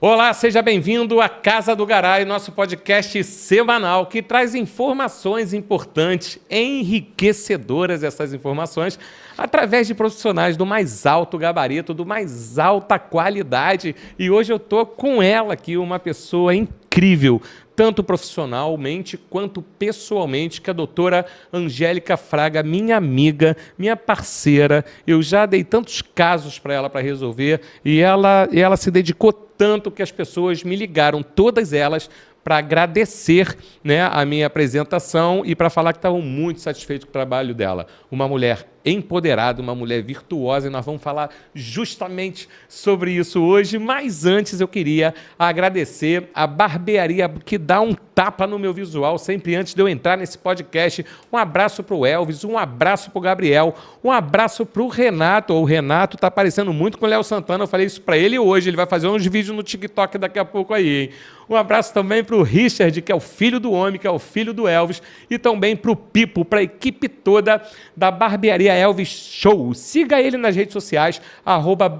Olá, seja bem-vindo à Casa do Garay, nosso podcast semanal que traz informações importantes, enriquecedoras essas informações, através de profissionais do mais alto gabarito, do mais alta qualidade. E hoje eu estou com ela aqui, uma pessoa incrível, tanto profissionalmente quanto pessoalmente, que é a doutora Angélica Fraga, minha amiga, minha parceira. Eu já dei tantos casos para ela para resolver e ela se dedicou tanto que as pessoas me ligaram, todas elas, para agradecer, né, a minha apresentação e para falar que estavam muito satisfeitos com o trabalho dela. Uma mulher empoderada, uma mulher virtuosa, e nós vamos falar justamente sobre isso hoje. Mas antes eu queria agradecer a barbearia que dá um tapa no meu visual, sempre antes de eu entrar nesse podcast. Um abraço para o Elvis, um abraço para o Gabriel, um abraço para o Renato. O Renato está parecendo muito com o Léo Santana, eu falei isso para ele hoje, ele vai fazer uns vídeos no TikTok daqui a pouco aí, hein? Um abraço também para o Richard, que é o filho do homem, que é o filho do Elvis, e também para o Pipo, para a equipe toda da Barbearia Elvis Show. Siga ele nas redes sociais,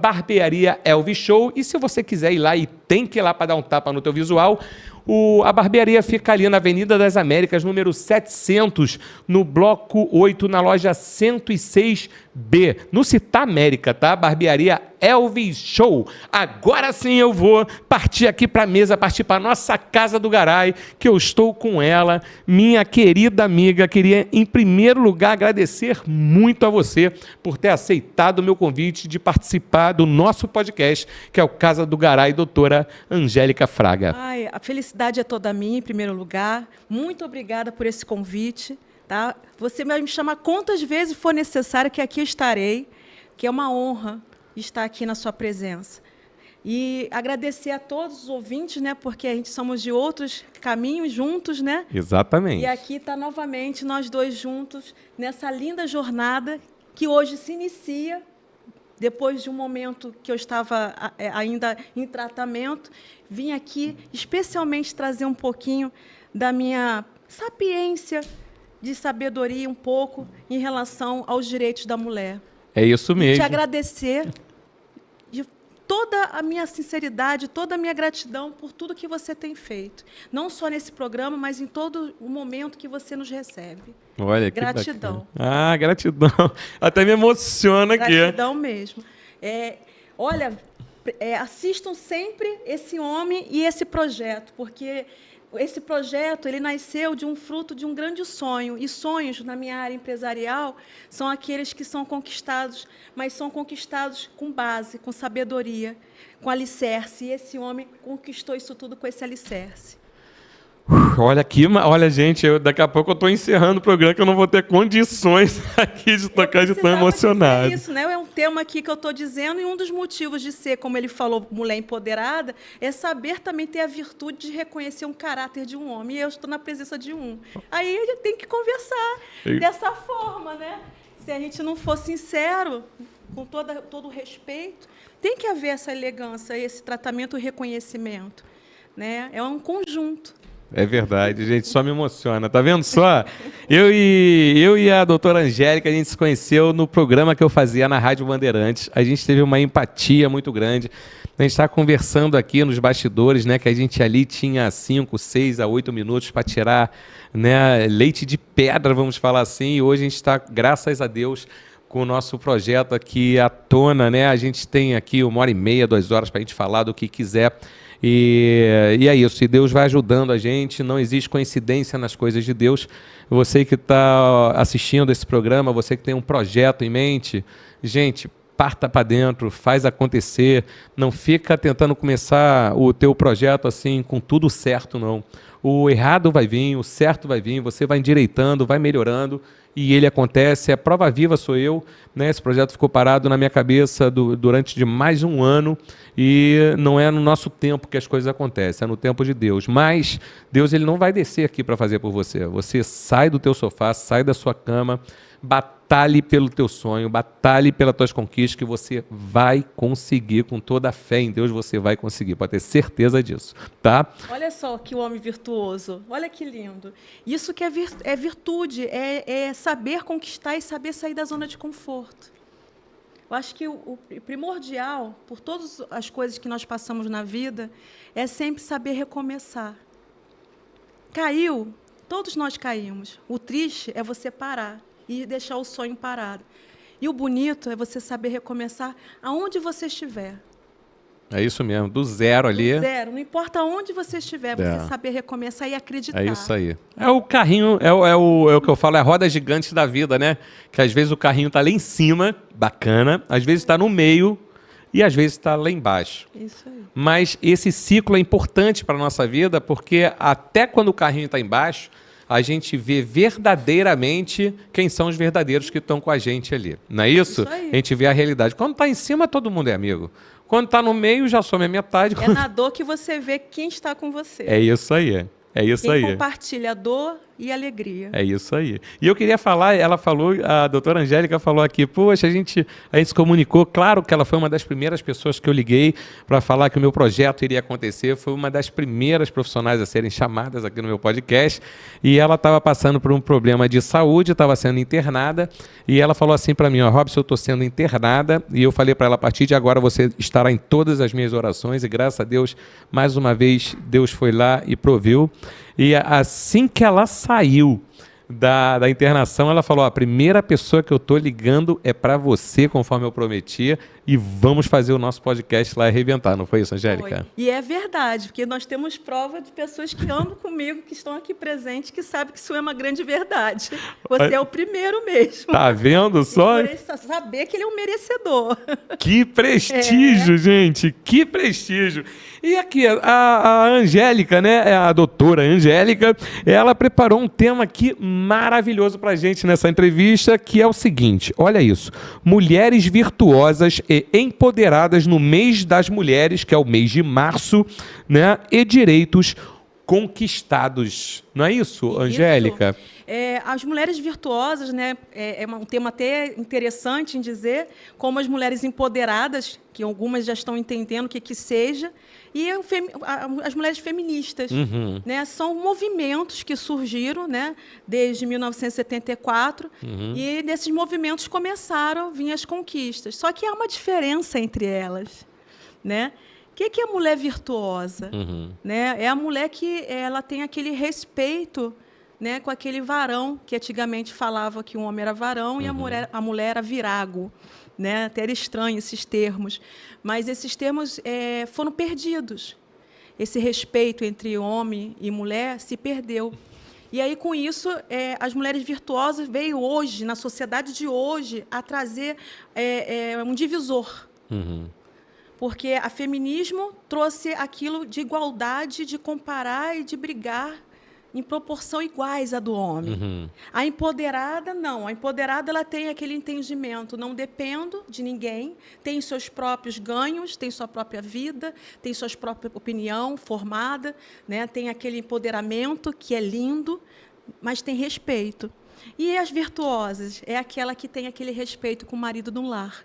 @Barbearia Elvis Show, e se você quiser ir lá, e tem que ir lá para dar um tapa no teu visual, a barbearia fica ali na Avenida das Américas, número 700, no bloco 8, na loja 106B, no Città América, tá? Barbearia Elvis Show. Agora sim eu vou partir aqui para a mesa, partir para a nossa Casa do Garay, que eu estou com ela, minha querida amiga. Queria, em primeiro lugar, agradecer muito a você por ter aceitado o meu convite de participar do nosso podcast, que é o Casa do Garay, doutora Angélica Fraga. Ai, a felicidade é toda minha, em primeiro lugar. Muito obrigada por esse convite. Tá? Você vai me chamar quantas vezes for necessário, que aqui eu estarei, que é uma honra estar aqui na sua presença. E agradecer a todos os ouvintes, né, porque a gente somos de outros caminhos juntos, né? Exatamente. E aqui está novamente nós dois juntos nessa linda jornada que hoje se inicia, depois de um momento que eu estava ainda em tratamento. Vim aqui especialmente trazer um pouquinho da minha sapiência, de sabedoria um pouco em relação aos direitos da mulher. É isso mesmo. E te agradecer de toda a minha sinceridade, toda a minha gratidão por tudo que você tem feito. Não só nesse programa, mas em todo o momento que você nos recebe. Olha, que gratidão. Bacana. Ah, gratidão. Até me emociona aqui. Gratidão mesmo. Olha, assistam sempre esse homem e esse projeto, porque esse projeto ele nasceu de um fruto de um grande sonho. E sonhos, na minha área empresarial, são aqueles que são conquistados, mas são conquistados com base, com sabedoria, com alicerce. E esse homem conquistou isso tudo com esse alicerce. Olha aqui, olha, gente, daqui a pouco eu estou encerrando o programa, que eu não vou ter condições aqui de tocar de tão emocionado. Isso, né? É um tema aqui que eu estou dizendo, e um dos motivos de ser, como ele falou, mulher empoderada, é saber também ter a virtude de reconhecer um caráter de um homem. E eu estou na presença de um. Aí a gente tem que conversar dessa forma, né? Se a gente não for sincero, com todo o respeito, tem que haver essa elegância, esse tratamento e reconhecimento, né? É um conjunto. É verdade, gente, só me emociona. Tá vendo só? Eu e a doutora Angélica, a gente se conheceu no programa que eu fazia na Rádio Bandeirantes. A gente teve uma empatia muito grande. A gente está conversando aqui nos bastidores, né, que a gente ali tinha 5, 6 a 8 minutos para tirar, né, leite de pedra, vamos falar assim. E hoje a gente está, graças a Deus, com o nosso projeto aqui à tona, né? A gente tem aqui 1h30, 2 horas para a gente falar do que quiser. E é isso, e Deus vai ajudando a gente, não existe coincidência nas coisas de Deus. Você que está assistindo esse programa, você que tem um projeto em mente, gente, parta para dentro, faz acontecer, não fica tentando começar o teu projeto assim com tudo certo, não. O errado vai vir, o certo vai vir, você vai endireitando, vai melhorando, e ele acontece. A prova viva sou eu, né? Esse projeto ficou parado na minha cabeça durante de mais de um ano, e não é no nosso tempo que as coisas acontecem, é no tempo de Deus. Mas Deus, ele não vai descer aqui para fazer por você. Você sai do teu sofá, sai da sua cama, batalhe pelo teu sonho, batalhe pelas tuas conquistas, que você vai conseguir. Com toda a fé em Deus, você vai conseguir, pode ter certeza disso, tá? Olha só que homem virtuoso, olha que lindo. Isso que é virtude, é saber conquistar e saber sair da zona de conforto. Eu acho que o primordial, por todas as coisas que nós passamos na vida, é sempre saber recomeçar. Caiu, todos nós caímos. O triste é você parar e deixar o sonho parado. E o bonito é você saber recomeçar aonde você estiver. É isso mesmo, do zero ali. Do zero, não importa onde você estiver, você saber recomeçar e acreditar. É isso aí. É o carrinho, é o que eu falo, é a roda gigante da vida, né? Que às vezes o carrinho tá lá em cima, bacana, às vezes está no meio e às vezes está lá embaixo. Isso aí. Mas esse ciclo é importante para a nossa vida, porque até quando o carrinho está embaixo, a gente vê verdadeiramente quem são os verdadeiros que estão com a gente ali. Não é isso? Isso aí. A gente vê a realidade. Quando está em cima, todo mundo é amigo. Quando está no meio, já some a metade. É na dor que você vê quem está com você. É isso aí. É isso quem aí. compartilha a dor e a alegria. É isso aí. E eu queria falar, ela falou, a doutora Angélica falou aqui, poxa, a gente se comunicou, claro que ela foi uma das primeiras pessoas que eu liguei para falar que o meu projeto iria acontecer, foi uma das primeiras profissionais a serem chamadas aqui no meu podcast, e ela estava passando por um problema de saúde, estava sendo internada, e ela falou assim para mim, ó, Robson, eu estou sendo internada, e eu falei para ela, a partir de agora você estará em todas as minhas orações, e graças a Deus, mais uma vez, Deus foi lá e proveu. E assim que ela saiu da internação, ela falou, a primeira pessoa que eu estou ligando é para você, conforme eu prometi, e vamos fazer o nosso podcast lá e arrebentar. Não foi isso, Angélica? Foi. E é verdade, porque nós temos prova de pessoas que andam comigo, que estão aqui presentes, que sabem que isso é uma grande verdade. Você é o primeiro mesmo. Tá vendo só? E por saber que ele é um merecedor. Que prestígio, gente, que prestígio. E aqui, a Angélica, né, a doutora Angélica, ela preparou um tema aqui maravilhoso pra gente nessa entrevista, que é o seguinte, olha isso, mulheres virtuosas e empoderadas no mês das mulheres, que é o mês de março, né, e direitos conquistados. Não é isso, Angélica? As mulheres virtuosas, né, é um tema até interessante em dizer, como as mulheres empoderadas, que algumas já estão entendendo o que seja, e as mulheres feministas. Né, são movimentos que surgiram, né, desde 1974, e desses movimentos começaram a vir as conquistas. Só que há uma diferença entre elas, né? O que é a mulher virtuosa? Né? É a mulher que ela tem aquele respeito, né, com aquele varão, que antigamente falava que o homem era varão e a mulher era virago. Né? Até era estranho esses termos. Mas esses termos foram perdidos. Esse respeito entre homem e mulher se perdeu. E aí, com isso, as mulheres virtuosas veio hoje, na sociedade de hoje, a trazer um divisor. Porque o feminismo trouxe aquilo de igualdade, de comparar e de brigar em proporção iguais à do homem. A empoderada, não. A empoderada ela tem aquele entendimento, não dependo de ninguém, tem seus próprios ganhos, tem sua própria vida, tem sua própria opinião formada, né? Tem aquele empoderamento que é lindo, mas tem respeito. E as virtuosas é aquela que tem aquele respeito com o marido no lar,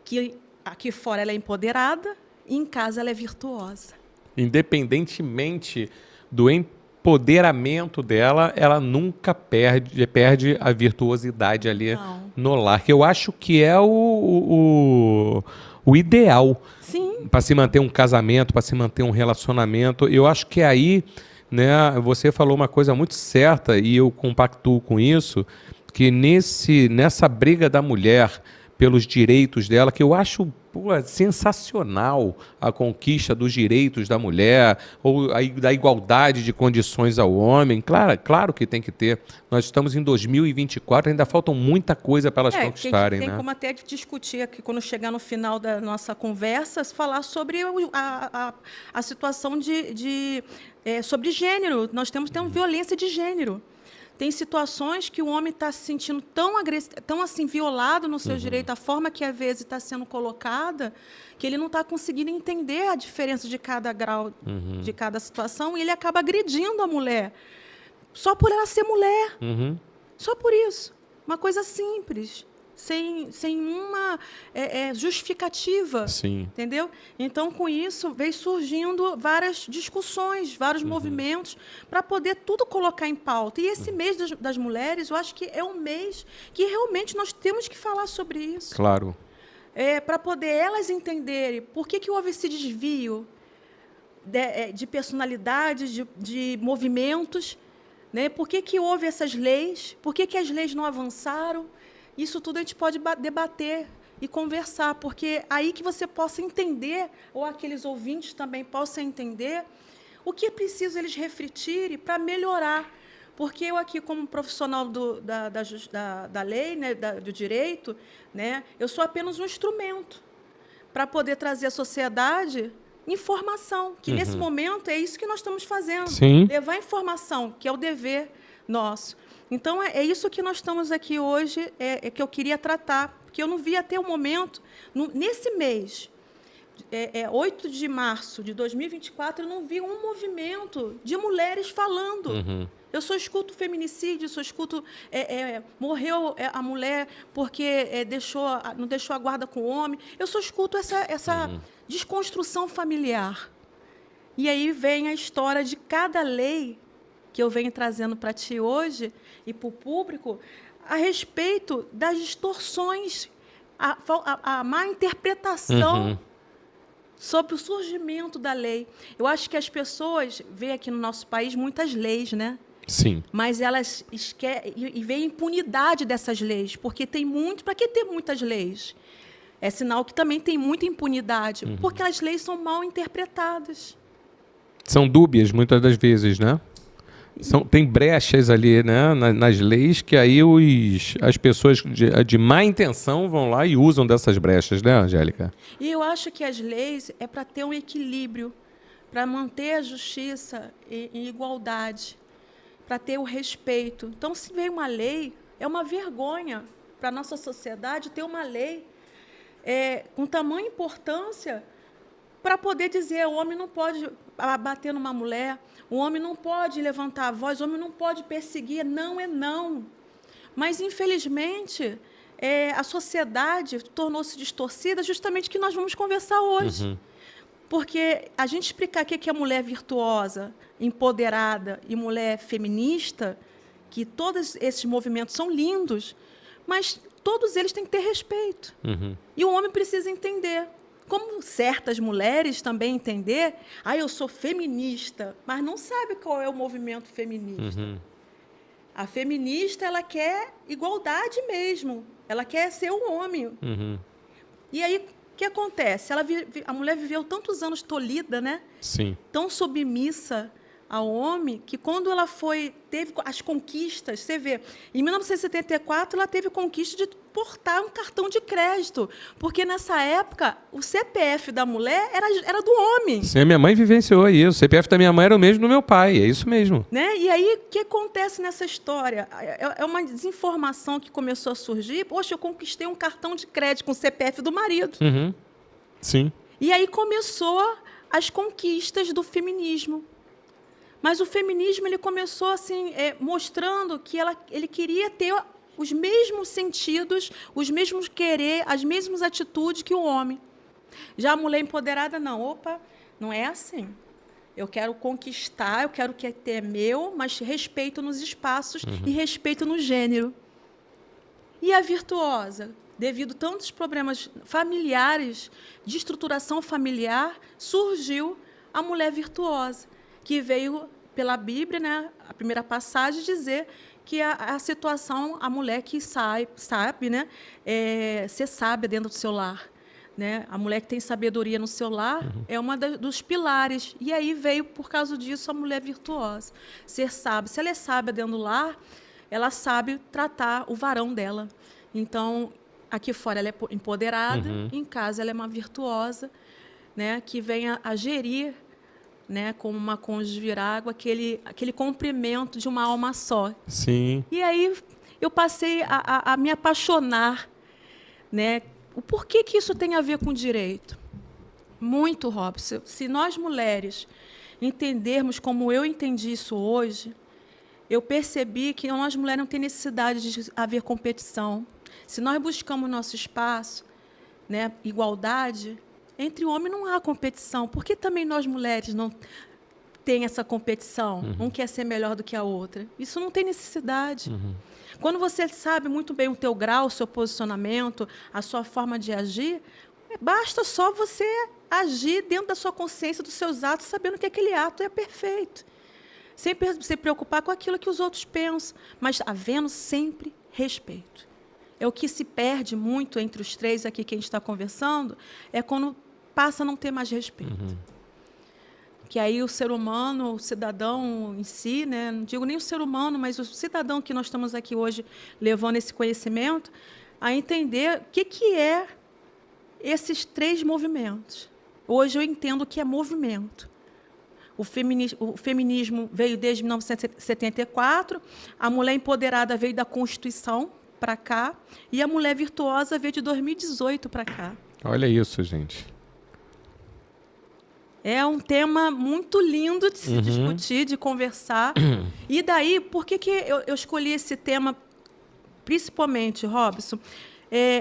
que aqui fora ela é empoderada e em casa ela é virtuosa. Independentemente do empoderamento dela, ela nunca perde a virtuosidade ali no lar, que eu acho que é o ideal para se manter um casamento, para se manter um relacionamento. Eu acho que aí, né, você falou uma coisa muito certa e eu compactuo com isso, que nessa briga da mulher pelos direitos dela, que eu acho sensacional a conquista dos direitos da mulher, ou da igualdade de condições ao homem. Claro que tem que ter. Nós estamos em 2024, ainda faltam muita coisa para elas conquistarem. Tem como até discutir aqui, quando chegar no final da nossa conversa, falar sobre a situação sobre gênero. Nós temos violência de gênero. Tem situações que o homem está se sentindo tão assim violado no seu direito, a forma que às vezes está sendo colocada, que ele não está conseguindo entender a diferença de cada grau, de cada situação, e ele acaba agredindo a mulher, só por ela ser mulher. Só por isso. Uma coisa simples. Sem uma justificativa. Sim. Entendeu? Então, com isso, veio surgindo várias discussões, vários movimentos, para poder tudo colocar em pauta. E esse mês das mulheres, eu acho que é um mês que realmente nós temos que falar sobre isso. Claro. para poder elas entenderem por que houve esse desvio de personalidades, de movimentos, né? Por que houve essas leis, por que as leis não avançaram. Isso tudo a gente pode debater e conversar, porque aí que você possa entender, ou aqueles ouvintes também possam entender, o que é preciso eles refletirem para melhorar. Porque eu aqui, como profissional da lei, né, do direito, né, eu sou apenas um instrumento para poder trazer à sociedade informação, que nesse momento é isso que nós estamos fazendo. Sim. Levar informação, que é o dever nosso. Então, é isso que nós estamos aqui hoje, que eu queria tratar, porque eu não vi até o momento, nesse mês, 8 de março de 2024, eu não vi um movimento de mulheres falando. Eu só escuto feminicídio, só escuto morreu a mulher porque não deixou a guarda com o homem. Eu só escuto essa desconstrução familiar. E aí vem a história de cada lei que eu venho trazendo para ti hoje e para o público a respeito das distorções, a má interpretação sobre o surgimento da lei. Eu acho que as pessoas veem aqui no nosso país muitas leis, né? Sim. Mas elas esquecem e veem a impunidade dessas leis, porque tem muito. Para que ter muitas leis? É sinal que também tem muita impunidade, porque as leis são mal interpretadas. São dúbias, muitas das vezes, né? Tem brechas ali, né, nas leis, que aí as pessoas de má intenção vão lá e usam dessas brechas, né, Angélica? E eu acho que as leis é para ter um equilíbrio, para manter a justiça em igualdade, para ter o respeito. Então, se vem uma lei, é uma vergonha para a nossa sociedade ter uma lei com tamanha importância para poder dizer o homem não pode bater numa mulher, o homem não pode levantar a voz, o homem não pode perseguir. Não é não. Mas, infelizmente, a sociedade tornou-se distorcida, justamente que nós vamos conversar hoje. Porque a gente explicar o que é mulher virtuosa, empoderada e mulher feminista, que todos esses movimentos são lindos, mas todos eles têm que ter respeito. E o homem precisa entender. Como certas mulheres também entender, eu sou feminista, mas não sabe qual é o movimento feminista. A feminista, ela quer igualdade mesmo, ela quer ser um homem. E aí, o que acontece? A mulher viveu tantos anos tolhida, né? Sim. Tão submissa ao homem, que quando ela teve as conquistas, você vê, em 1974 ela teve conquista de portar um cartão de crédito, porque nessa época o CPF da mulher era do homem. Sim, minha mãe vivenciou isso. O CPF da minha mãe era o mesmo do meu pai, é isso mesmo. Né? E aí, o que acontece nessa história? É uma desinformação que começou a surgir. Poxa, eu conquistei um cartão de crédito com o CPF do marido. Sim. E aí começou as conquistas do feminismo. Mas o feminismo ele começou assim, mostrando que ele queria ter os mesmos sentidos, os mesmos querer, as mesmas atitudes que o homem. Já a mulher empoderada, não. Opa, não é assim. Eu quero conquistar, eu quero que é meu, mas respeito nos espaços e respeito no gênero. E a virtuosa? Devido a tantos problemas familiares, de estruturação familiar, surgiu a mulher virtuosa, que veio pela Bíblia, né, a primeira passagem, dizer que a situação, a mulher que sabe, né, ser sábia dentro do seu lar. Né? A mulher que tem sabedoria no seu lar é uma dos pilares. E aí veio, por causa disso, a mulher virtuosa. Ser sábia. Se ela é sábia dentro do lar, ela sabe tratar o varão dela. Então, aqui fora ela é empoderada, em casa ela é uma virtuosa, né, que vem a gerir, né, como uma cônjuge virágua, aquele comprimento de uma alma só. Sim. E aí eu passei a me apaixonar, né? O porquê que isso tem a ver com direito? Muito, Robson. Se nós mulheres entendermos como eu entendi isso hoje, eu percebi que nós mulheres não tem necessidade de haver competição. Se nós buscamos nosso espaço, né, igualdade, entre o homem não há competição. Por que também nós mulheres não tem essa competição. Um quer ser melhor do que a outra. Isso não tem necessidade. Quando você sabe muito bem o teu grau, o seu posicionamento, a sua forma de agir, basta só você agir dentro da sua consciência, dos seus atos, sabendo que aquele ato é perfeito. Sem se preocupar com aquilo que os outros pensam, mas havendo sempre respeito. É o que se perde muito entre os três aqui que a gente está conversando, é quando passa a não ter mais respeito. Que aí o ser humano, o cidadão em si, né, não digo nem o ser humano, mas o cidadão que nós estamos aqui hoje levando esse conhecimento, a entender o que é esses três movimentos. Hoje eu entendo que é movimento. O feminismo veio desde 1974, a mulher empoderada veio da Constituição para cá, e a mulher virtuosa veio de 2018 para cá. Olha isso, gente. É um tema muito lindo de se discutir, de conversar. E daí, por que eu escolhi esse tema, principalmente, Robson,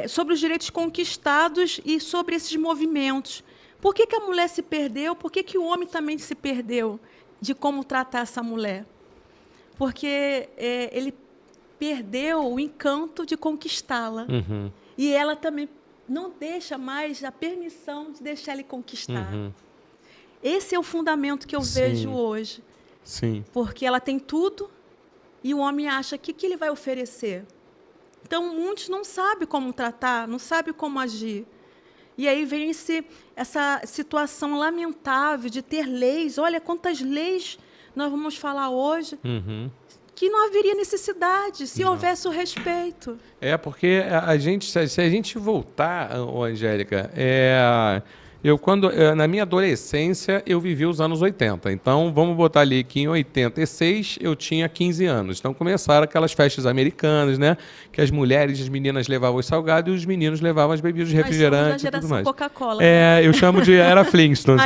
sobre os direitos conquistados e sobre esses movimentos? Por que a mulher se perdeu? Por que o homem também se perdeu de como tratar essa mulher? Porque ele perdeu o encanto de conquistá-la. E ela também não deixa mais a permissão de deixar ele conquistar. Esse é o fundamento que eu vejo hoje. Sim. Porque ela tem tudo e o homem acha que ele vai oferecer. Então, muitos não sabem como tratar, não sabem como agir. E aí vem essa situação lamentável de ter leis. Olha quantas leis nós vamos falar hoje que não haveria necessidade se houvesse o respeito. Porque se a gente voltar, Angélica, na minha adolescência, eu vivi os anos 80. Então, vamos botar ali que em 86 eu tinha 15 anos. Então, começaram aquelas festas americanas, né? Que as mulheres, as meninas levavam os salgados e os meninos levavam as bebidas refrigerantes e tudo mais. Coca-Cola. Eu chamo de era Flintstones.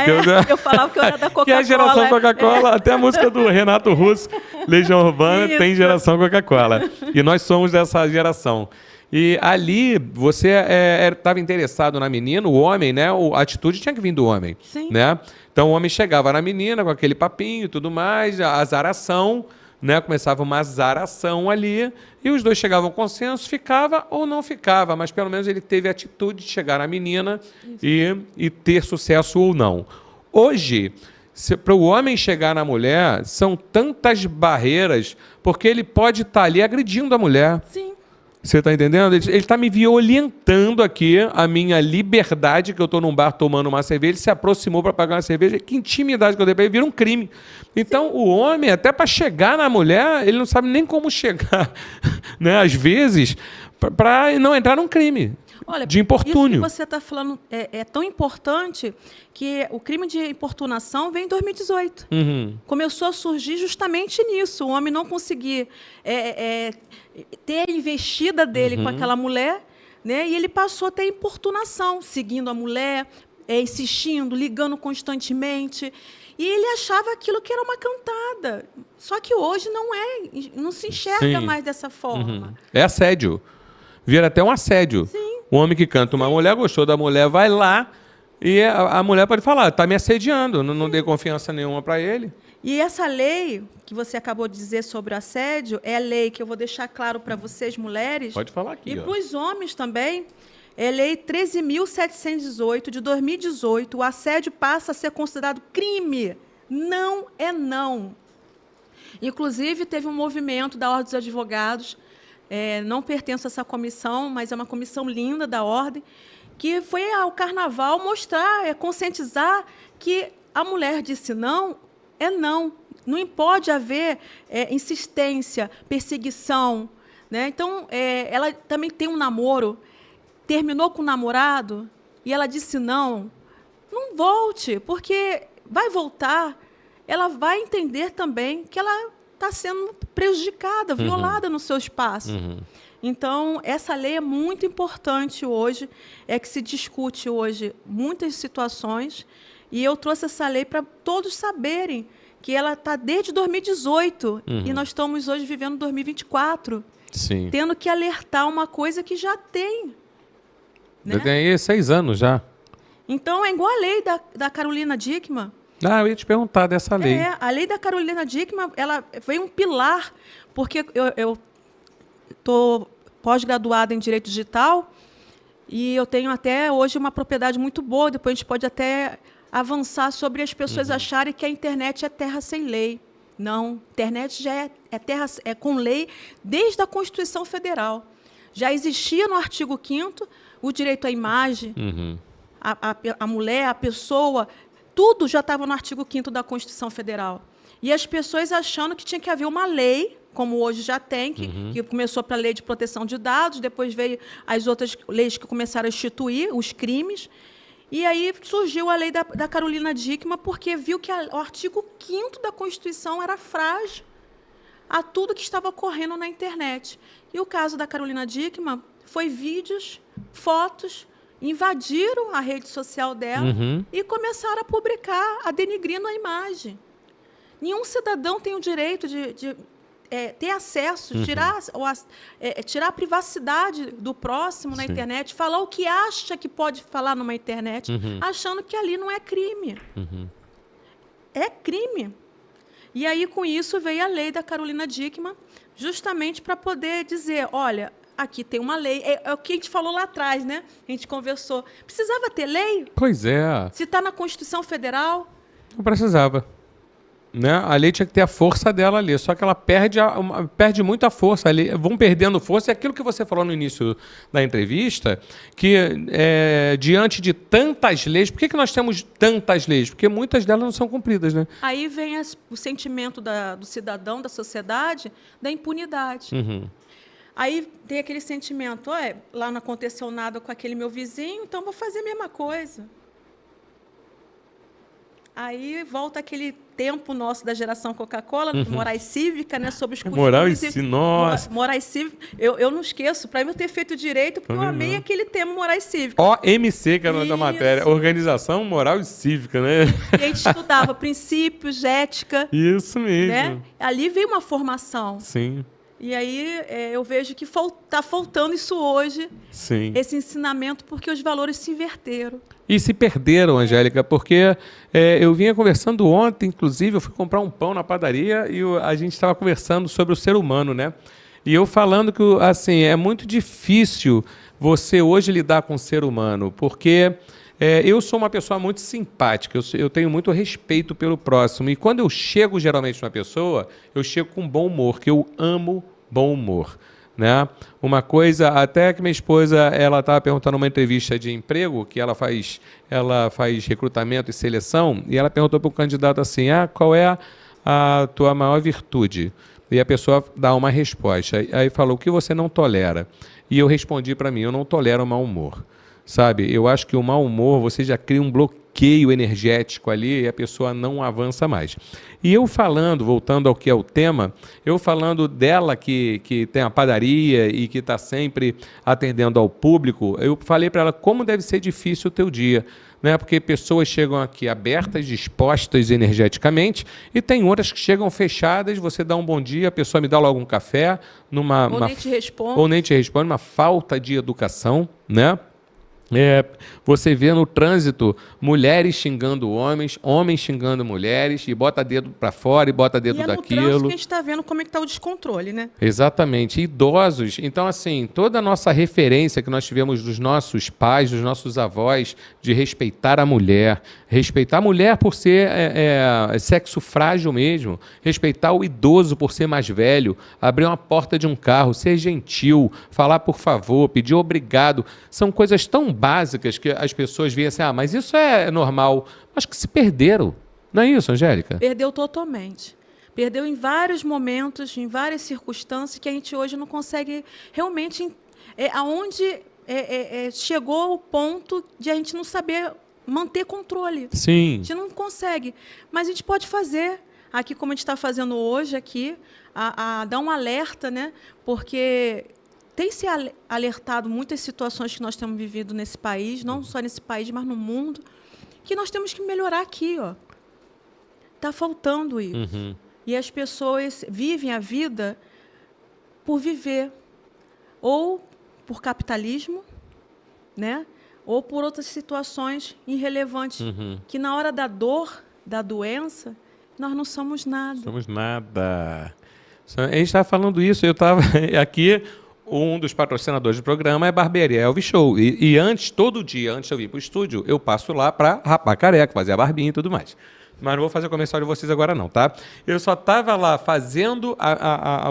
Eu falava que eu era da Coca-Cola. Que é a geração Coca-Cola, até a música do Renato Russo, Legião Urbana, tem geração Coca-Cola. E nós somos dessa geração. E ali você estava interessado na menina, o homem, né? A atitude tinha que vir do homem. Sim. Né? Então o homem chegava na menina com aquele papinho e tudo mais, a azaração, né? Começava uma azaração ali, e os dois chegavam ao consenso, ficava ou não ficava, mas pelo menos ele teve a atitude de chegar na menina e ter sucesso ou não. Hoje, para o homem chegar na mulher, são tantas barreiras, porque ele pode estar ali agredindo a mulher. Sim. Você está entendendo? Ele está me violentando aqui a minha liberdade, que eu estou num bar tomando uma cerveja, ele se aproximou para pagar uma cerveja, que intimidade que eu dei para ele, vira um crime. Então, o homem, até para chegar na mulher, ele não sabe nem como chegar, né? Às vezes, para não entrar num crime. Olha, de importúnio. Isso que você está falando é tão importante que o crime de importunação vem em 2018. Começou a surgir justamente nisso. O homem não conseguir ter a investida dele com aquela mulher, né? E ele passou a ter importunação, seguindo a mulher, insistindo, ligando constantemente. E ele achava aquilo que era uma cantada. Só que hoje não se enxerga mais dessa forma. É assédio. Vira até um assédio. Sim. O homem que canta uma mulher, gostou da mulher, vai lá e a mulher pode falar, está me assediando, não dei confiança nenhuma para ele. E essa lei que você acabou de dizer sobre o assédio é a lei que eu vou deixar claro para vocês, mulheres. Pode falar aqui. E para os homens também. É a Lei 13.718, de 2018. O assédio passa a ser considerado crime. Não é não. Inclusive, teve um movimento da Ordem dos Advogados, não pertenço a essa comissão, mas é uma comissão linda da Ordem, que foi ao Carnaval mostrar, conscientizar que a mulher disse não, é não. Não pode haver insistência, perseguição. Né? Então, ela também tem um namoro, terminou com o namorado e ela disse não volte, porque vai voltar, ela vai entender também que ela está sendo prejudicada, violada no seu espaço. Então, essa lei é muito importante hoje, que se discute hoje muitas situações, e eu trouxe essa lei para todos saberem que ela está desde 2018, e nós estamos hoje vivendo 2024, Sim. tendo que alertar uma coisa que já tem. Né? Eu ganhei 6 anos já. Então, é igual a lei da Carolina Dickmann, Ah, eu ia te perguntar dessa lei. A lei da Carolina Dickmann, ela foi um pilar, porque eu estou pós-graduada em Direito Digital e eu tenho até hoje uma propriedade muito boa, depois a gente pode até avançar sobre as pessoas acharem que a internet é terra sem lei. Não, a internet já é terra com lei desde a Constituição Federal. Já existia no artigo 5º o direito à imagem, a mulher, a pessoa, tudo já estava no artigo 5º da Constituição Federal. E as pessoas achando que tinha que haver uma lei, como hoje já tem, que começou pela Lei de Proteção de Dados, depois veio as outras leis que começaram a instituir os crimes. E aí surgiu a lei da Carolina Dickmann, porque viu que o artigo 5º da Constituição era frágil a tudo que estava ocorrendo na internet. E o caso da Carolina Dickmann foi vídeos, fotos, invadiram a rede social dela e começaram a publicar, a denigrindo a imagem. Nenhum cidadão tem o direito de ter acesso, tirar a privacidade do próximo na internet, falar o que acha que pode falar numa internet, achando que ali não é crime. É crime. E aí, com isso, veio a lei da Carolina Dickmann, justamente para poder dizer, olha, aqui tem uma lei. É o que a gente falou lá atrás, né? A gente conversou. Precisava ter lei? Pois é. Se está na Constituição Federal? Não precisava. Né? A lei tinha que ter a força dela ali, só que ela perde muito a força. Vão perdendo força. É aquilo que você falou no início da entrevista, que diante de tantas leis... Por que nós temos tantas leis? Porque muitas delas não são cumpridas. Né? Aí vem o sentimento do cidadão, da sociedade, da impunidade. Aí tem aquele sentimento, lá não aconteceu nada com aquele meu vizinho, então vou fazer a mesma coisa. Aí volta aquele tempo nosso da geração Coca-Cola, Morais Cívica, né, sobre os costumes. Morais Cívica. Eu não esqueço, para mim eu ter feito direito, porque eu amei aquele tema Morais Cívica. OMC, que é o nome da matéria. Organização Moral e Cívica, né? E a gente estudava princípios, ética. Isso mesmo. Né? Ali veio uma formação. Sim. E aí eu vejo que está faltando isso hoje, esse ensinamento, porque os valores se inverteram. E se perderam, Angélica, porque eu vinha conversando ontem, inclusive, eu fui comprar um pão na padaria e a gente estava conversando sobre o ser humano, né? E eu falando que, assim, é muito difícil você hoje lidar com o ser humano, porque... eu sou uma pessoa muito simpática, eu tenho muito respeito pelo próximo. E quando eu chego geralmente numa pessoa, eu chego com bom humor, que eu amo bom humor. Né? Uma coisa, até que minha esposa estava perguntando numa entrevista de emprego, que ela faz recrutamento e seleção, e ela perguntou para o candidato assim, qual é a tua maior virtude? E a pessoa dá uma resposta. Aí falou, o que você não tolera? E eu respondi para mim, eu não tolero mau humor. Sabe, eu acho que o mau humor, você já cria um bloqueio energético ali e a pessoa não avança mais. E eu falando, voltando ao que é o tema, eu falando dela que tem a padaria e que está sempre atendendo ao público, eu falei para ela como deve ser difícil o teu dia. Né? Porque pessoas chegam aqui abertas, dispostas energeticamente, e tem outras que chegam fechadas, você dá um bom dia, a pessoa me dá logo um café, ou nem te responde, uma falta de educação, né? Você vê no trânsito mulheres xingando homens, homens xingando mulheres, e bota dedo para fora e bota dedo daquilo. E é no trânsito que a gente está vendo como é que está o descontrole, né? Exatamente. Idosos. Então, assim, toda a nossa referência que nós tivemos dos nossos pais, dos nossos avós, de respeitar a mulher por ser sexo frágil mesmo, respeitar o idoso por ser mais velho, abrir uma porta de um carro, ser gentil, falar por favor, pedir obrigado, são coisas tão básicas que as pessoas veem assim, mas isso é normal, mas que se perderam. Não é isso, Angélica? Perdeu totalmente. Perdeu em vários momentos, em várias circunstâncias que a gente hoje não consegue realmente... aonde chegou o ponto de a gente não saber manter controle. Sim. A gente não consegue. Mas a gente pode fazer, aqui como a gente está fazendo hoje, aqui, a dar um alerta, né? Porque... tem se alertado muitas situações que nós temos vivido nesse país, não só nesse país, mas no mundo, que nós temos que melhorar aqui. Está faltando isso. E as pessoas vivem a vida por viver, ou por capitalismo, né? Ou por outras situações irrelevantes, que na hora da dor da doença, nós não somos nada. Somos nada. A gente estava falando isso, eu estava aqui, um dos patrocinadores do programa é Barbearia Elvis Show. E antes, todo dia, antes de eu vir para o estúdio, eu passo lá para rapar careca, fazer a barbinha e tudo mais. Mas não vou fazer comercial de vocês agora não, tá? Eu só estava lá fazendo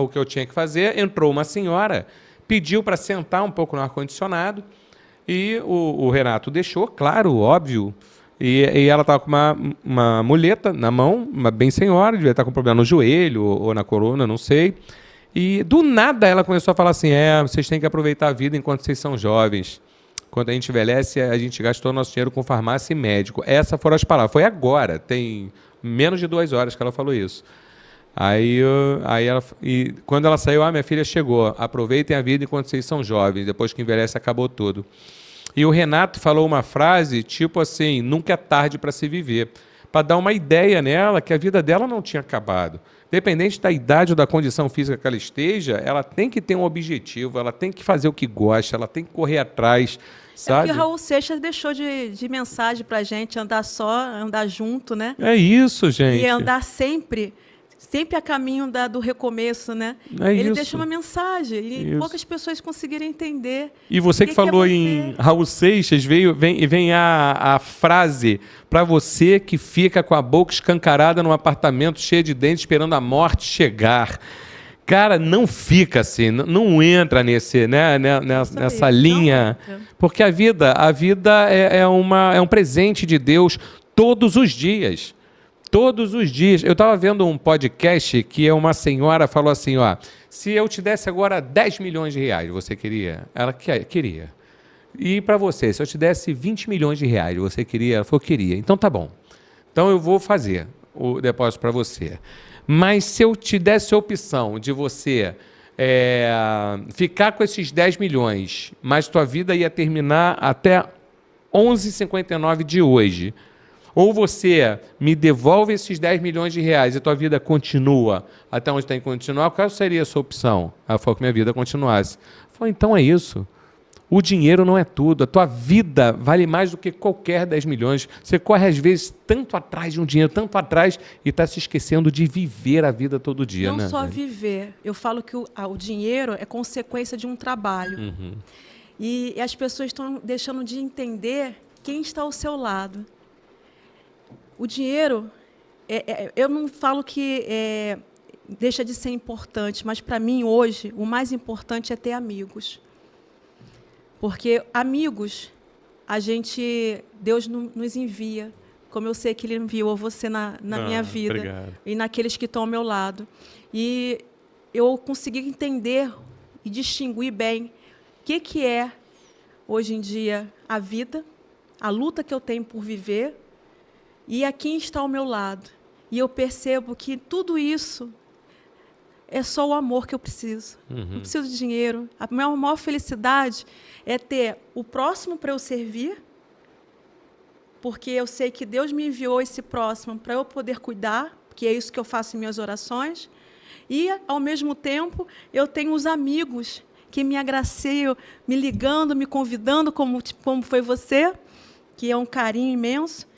o que eu tinha que fazer, entrou uma senhora, pediu para sentar um pouco no ar-condicionado, e o Renato deixou, claro, óbvio, e ela estava com uma muleta na mão, uma bem senhora, devia estar com problema no joelho ou na coluna, não sei. E do nada ela começou a falar assim, vocês têm que aproveitar a vida enquanto vocês são jovens. Quando a gente envelhece, a gente gastou nosso dinheiro com farmácia e médico. Essas foram as palavras. Foi agora, tem menos de 2 horas que ela falou isso. E quando ela saiu, minha filha chegou, aproveitem a vida enquanto vocês são jovens, depois que envelhece acabou tudo. E o Renato falou uma frase tipo assim, nunca é tarde para se viver, para dar uma ideia nela que a vida dela não tinha acabado. Dependente da idade ou da condição física que ela esteja, ela tem que ter um objetivo, ela tem que fazer o que gosta, ela tem que correr atrás, sabe? É que o Raul Seixas deixou de mensagem para a gente andar só, andar junto, né? É isso, gente. E andar sempre a caminho do recomeço, né? Ele deixou uma mensagem e poucas pessoas conseguiram entender. E você que falou em Raul Seixas, vem a frase para você que fica com a boca escancarada num apartamento cheio de dentes esperando a morte chegar. Cara, não fica assim, não entra nessa linha, porque a vida é um presente de Deus todos os dias. Todos os dias. Eu estava vendo um podcast que uma senhora falou assim, se eu te desse agora 10 milhões de reais, você queria? Ela queria. E para você, se eu te desse 20 milhões de reais, você queria? Ela falou, queria. Então tá bom. Então eu vou fazer o depósito para você. Mas se eu te desse a opção de você ficar com esses 10 milhões, mas tua vida ia terminar até 11h59 de hoje, ou você me devolve esses 10 milhões de reais e tua vida continua até onde tem que continuar, qual seria a sua opção? Ela falou que minha vida continuasse. Eu falei, então é isso. O dinheiro não é tudo. A tua vida vale mais do que qualquer 10 milhões. Você corre, às vezes, tanto atrás de um dinheiro, tanto atrás, e está se esquecendo de viver a vida todo dia. Não só viver. Eu falo que o dinheiro é consequência de um trabalho. Uhum. E as pessoas estão deixando de entender quem está ao seu lado. O dinheiro, eu não falo que deixa de ser importante, mas, para mim, hoje, o mais importante é ter amigos. Porque amigos, Deus nos envia, como eu sei que Ele enviou você na minha vida. Obrigado. E naqueles que estão ao meu lado. E eu consegui entender e distinguir bem o que é, hoje em dia, a vida, a luta que eu tenho por viver, e a quem está ao meu lado. E eu percebo que tudo isso é só o amor que eu preciso. Uhum. Não preciso de dinheiro. A minha maior felicidade é ter o próximo para eu servir, porque eu sei que Deus me enviou esse próximo para eu poder cuidar, que é isso que eu faço em minhas orações. E, ao mesmo tempo, eu tenho os amigos que me agraceiam, me ligando, me convidando, como foi você, que é um carinho imenso.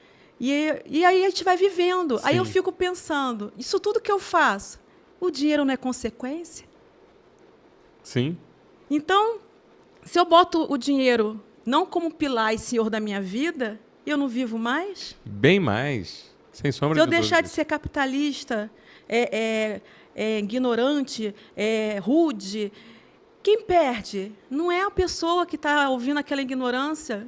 E aí a gente vai vivendo. Sim. Aí eu fico pensando, isso tudo que eu faço, o dinheiro não é consequência? Sim. Então, se eu boto o dinheiro não como pilar e senhor da minha vida, eu não vivo mais? Bem mais. Sem sombra de dúvida. Se eu deixar de ser capitalista, ignorante, rude, quem perde? Não é a pessoa que está ouvindo aquela ignorância,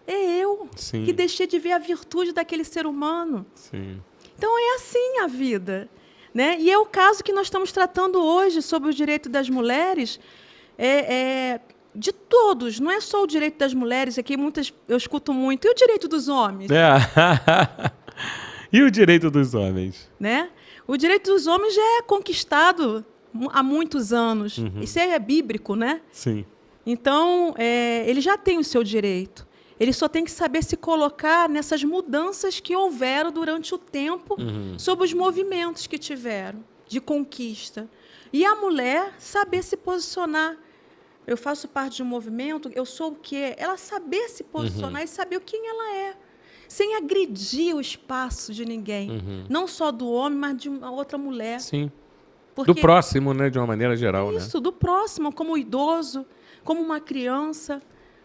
é eu, Sim. que deixei de ver a virtude daquele ser humano. Sim. Então, é assim a vida. Né? E é o caso que nós estamos tratando hoje sobre o direito das mulheres, de todos, não é só o direito das mulheres, aqui eu escuto muito, e o direito dos homens? E o direito dos homens? Né? O direito dos homens já é conquistado há muitos anos. Uhum. Isso é bíblico, né? Sim. Então, ele já tem o seu direito. Ele só tem que saber se colocar nessas mudanças que houveram durante o tempo, uhum, sobre os movimentos que tiveram de conquista. E a mulher saber se posicionar. Eu faço parte de um movimento, eu sou o quê? Ela saber se posicionar, uhum, e saber quem ela é. sem agredir o espaço de ninguém. Não só do homem, mas de uma outra mulher. Sim. Porque Do próximo, né? De uma maneira geral, né? isso, do próximo, como o idoso, como uma criança,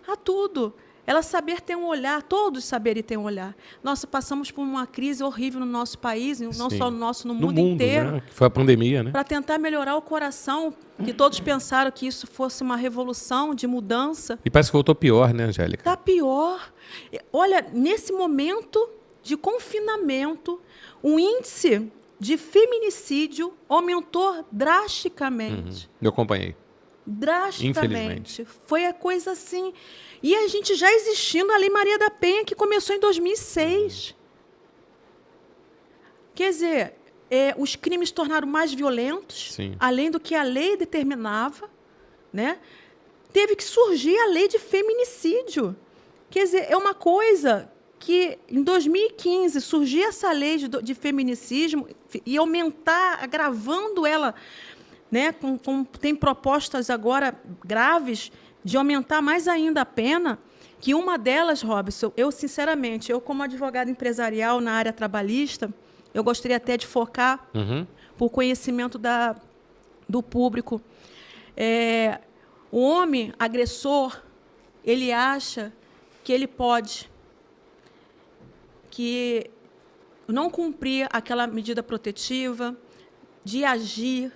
a tudo. Ela saber ter um olhar, todos saberem ter um olhar. Nós passamos por uma crise horrível no nosso país, não Sim. só no nosso, no No mundo mundo, inteiro. né? Que foi a pandemia, né? Para tentar melhorar o coração, que todos pensaram que isso fosse uma revolução de mudança. E parece que voltou pior, né, Angélica? Está pior. Olha, nesse momento de confinamento, o índice de feminicídio aumentou drasticamente. Eu acompanhei. Drasticamente. Infelizmente. Foi a coisa assim. E a gente já existindo a Lei Maria da Penha, que começou em 2006. Quer dizer, os crimes tornaram mais violentos, Sim. além do que a lei determinava, né? Teve que surgir a lei de feminicídio. Quer dizer, é uma coisa que, em 2015, surgir essa lei de feminicídio e aumentar, agravando ela, né? Tem propostas agora graves de aumentar mais ainda a pena, que uma delas, Robson, eu, sinceramente, como advogada empresarial na área trabalhista, eu gostaria até de focar, por conhecimento do público. O homem agressor, ele acha que ele pode não cumprir aquela medida protetiva, de agir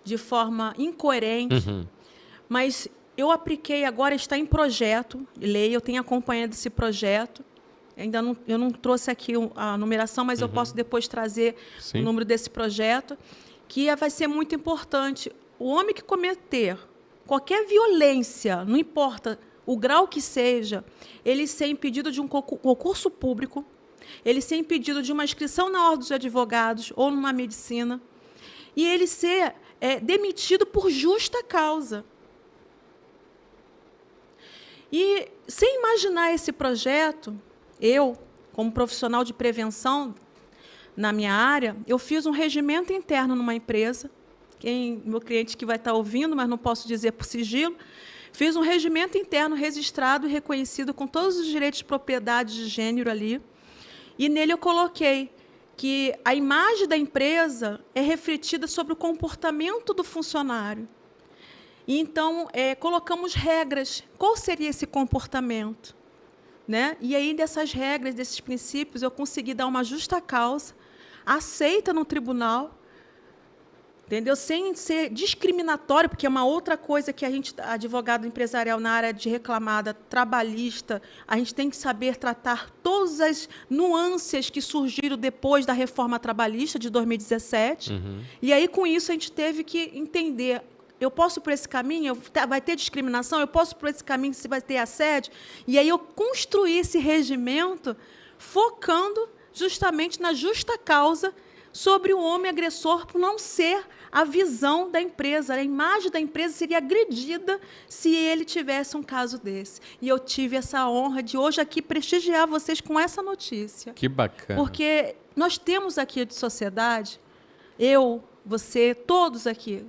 de forma incoerente, mas eu apliquei agora, está em projeto, lei, eu tenho acompanhado esse projeto, eu não trouxe aqui a numeração, mas eu posso depois trazer o número desse projeto, que vai ser muito importante. O homem que cometer qualquer violência, não importa o grau que seja, ele ser impedido de um concurso público, ele ser impedido de uma inscrição na ordem dos advogados ou numa medicina, e ele ser demitido por justa causa. E, sem imaginar esse projeto, eu, como profissional de prevenção na minha área, eu fiz um regimento interno numa empresa, meu cliente que vai estar ouvindo, mas não posso dizer por sigilo, fiz um regimento interno registrado e reconhecido com todos os direitos de propriedade de gênero ali, e nele eu coloquei que a imagem da empresa é refletida sobre o comportamento do funcionário. E, então, colocamos regras. Qual seria esse comportamento? Né? E aí, dessas regras, desses princípios, eu consegui dar uma justa causa, aceita no tribunal, entendeu? Sem ser discriminatório, porque é uma outra coisa que a gente, advogado empresarial na área de reclamada trabalhista, a gente tem que saber tratar todas as nuances que surgiram depois da reforma trabalhista de 2017. E aí, com isso, a gente teve que entender: eu posso ir por esse caminho, vai ter discriminação, eu posso ir por esse caminho, se vai ter assédio. E aí eu construí esse regimento focando justamente na justa causa sobre o homem agressor, por não ser a visão da empresa. A imagem da empresa seria agredida se ele tivesse um caso desse. E eu tive essa honra de hoje aqui prestigiar vocês com essa notícia. Que bacana. Porque nós temos aqui de sociedade, eu, você, todos aqui,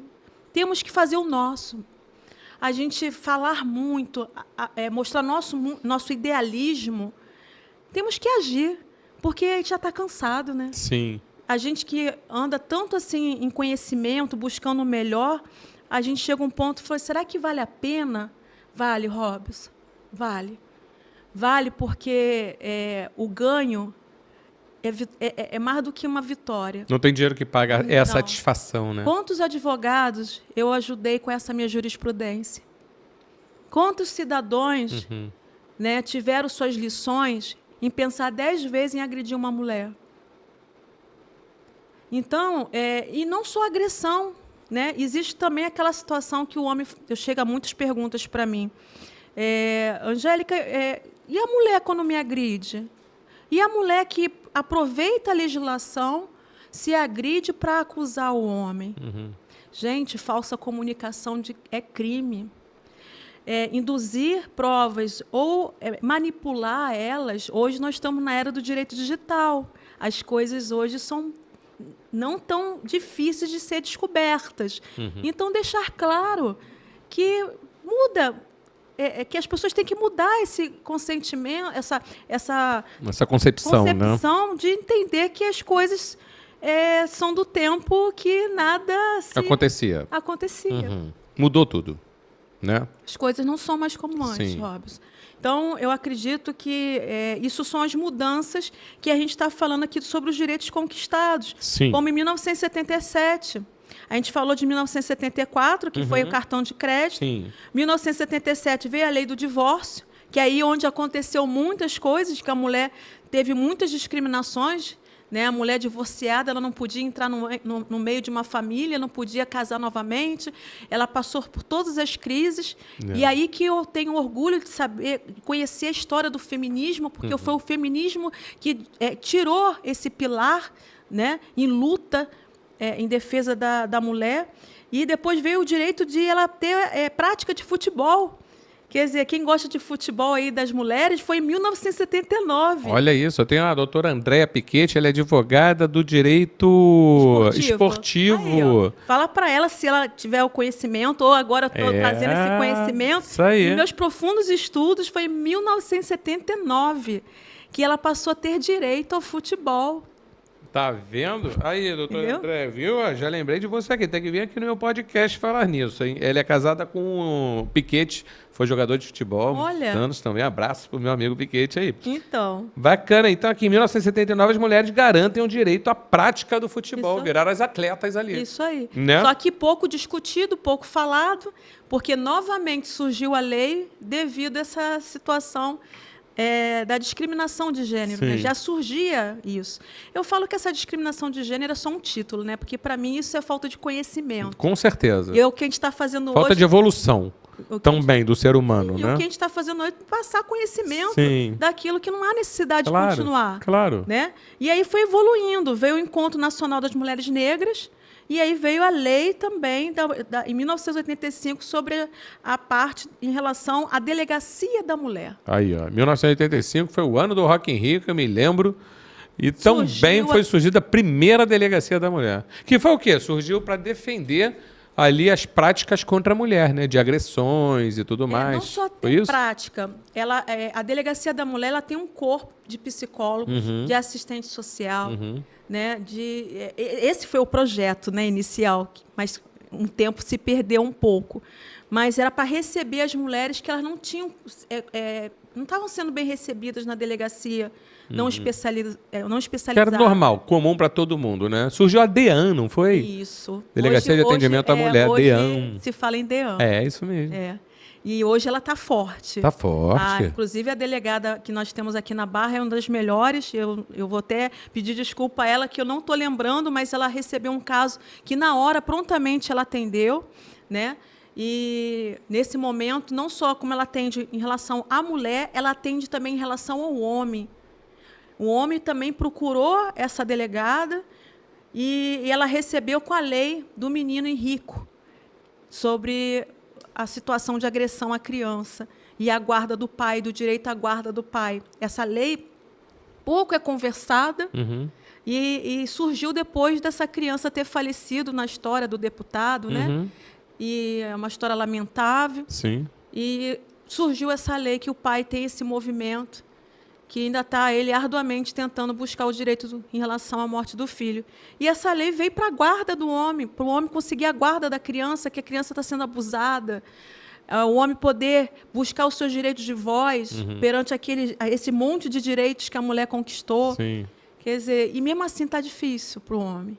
temos que fazer o nosso. A gente falar muito, mostrar nosso idealismo, temos que agir, porque a gente já está cansado, né? Sim. A gente que anda tanto assim em conhecimento, buscando o melhor, a gente chega a um ponto e fala: será que vale a pena? Vale, Robson, vale. Vale porque o ganho é mais do que uma vitória. Não tem dinheiro que paga, a satisfação, né? Quantos advogados eu ajudei com essa minha jurisprudência? Quantos cidadãos né, tiveram suas lições em pensar 10 vezes em agredir uma mulher? Então, e não só agressão, né? Existe também aquela situação que o homem... Chega muitas perguntas para mim. Angélica, e a mulher quando me agride? E a mulher que aproveita a legislação, se agride para acusar o homem? Gente, falsa comunicação é crime. Induzir provas ou manipular elas, hoje nós estamos na era do direito digital. As coisas hoje são não tão difíceis de ser descobertas. Então, deixar claro que muda. que as pessoas têm que mudar esse consentimento, essa concepção, né? de entender que as coisas são do tempo que nada acontecia. Mudou tudo, né? As coisas não são mais como antes, Robson. Então, eu acredito que isso são as mudanças que a gente está falando aqui sobre os direitos conquistados. Sim. Como em 1977. A gente falou de 1974, que foi o cartão de crédito. Sim. 1977 veio a lei do divórcio, que é aí onde aconteceu muitas coisas, que a mulher teve muitas discriminações. Né? A mulher divorciada, ela não podia entrar no meio de uma família, não podia casar novamente. Ela passou por todas as crises. E aí que eu tenho orgulho de conhecer a história do feminismo, porque foi o feminismo que tirou esse pilar, né, em luta, em defesa da mulher. E depois veio o direito de ela ter prática de futebol. Quer dizer, quem gosta de futebol aí das mulheres foi em 1979. Olha isso, eu tenho a doutora Andréa Piquete, ela é advogada do direito esportivo. Aí, fala para ela se ela tiver o conhecimento, ou agora estou trazendo esse conhecimento. Isso aí. Nos meus profundos estudos, foi em 1979 que ela passou a ter direito ao futebol. Tá vendo? Aí, doutor André, viu? Já lembrei de você aqui. Tem que vir aqui no meu podcast falar nisso, hein? Ela é casada com o Piquete, foi jogador de futebol. Olha. Anos também. Abraço pro meu amigo Piquete aí. Então. Bacana. Então, aqui em 1979, as mulheres garantem o direito à prática do futebol. Viraram as atletas ali. Isso aí. Né? Só que pouco discutido, pouco falado, porque novamente surgiu a lei devido a essa situação da discriminação de gênero, né? Já surgia isso. Eu falo que essa discriminação de gênero é só um título, né? Porque, para mim, isso é falta de conhecimento. Com certeza. E o que a gente está fazendo hoje... Falta de evolução também do ser humano, né? E o que a gente está fazendo hoje é passar conhecimento daquilo que não há necessidade de continuar. Claro. Né? E aí foi evoluindo. Veio o Encontro Nacional das Mulheres Negras, e aí veio a lei também, em 1985, sobre a parte em relação à delegacia da mulher. Aí, ó. 1985 foi o ano do Rock in Rio, que eu me lembro. E também foi surgida a primeira delegacia da mulher. Que foi o quê? Surgiu para defender ali as práticas contra a mulher, né? De agressões e tudo mais. Não só tem prática. A delegacia da mulher, ela tem um corpo de psicólogo, de assistente social, né? Esse foi o projeto, né, inicial, mas um tempo se perdeu um pouco. Mas era para receber as mulheres que elas não tinham, não estavam sendo bem recebidas na delegacia, não especializadas. Que era normal, comum para todo mundo, né? Surgiu a DEAN, não foi? Isso. Delegacia de Atendimento à Mulher, DEAN. Se fala em DEAN. É, isso mesmo. E hoje ela está forte. Está forte. Inclusive, a delegada que nós temos aqui na Barra é uma das melhores. Eu vou até pedir desculpa a ela, que eu não estou lembrando, mas ela recebeu um caso que, na hora, prontamente ela atendeu, né? E, nesse momento, não só como ela atende em relação à mulher, ela atende também em relação ao homem. O homem também procurou essa delegada e ela recebeu com a lei do menino Henrico sobre a situação de agressão à criança e a guarda do pai, do direito à guarda do pai. Essa lei pouco é conversada e surgiu depois dessa criança ter falecido na história do deputado, né? E é uma história lamentável. Sim. E surgiu essa lei que o pai tem esse movimento, que ainda está ele arduamente tentando buscar o direito em relação à morte do filho. E essa lei veio para a guarda do homem, para o homem conseguir a guarda da criança, que a criança está sendo abusada, o homem poder buscar os seus direitos de voz perante esse monte de direitos que a mulher conquistou. Sim. Quer dizer, e mesmo assim está difícil para o homem,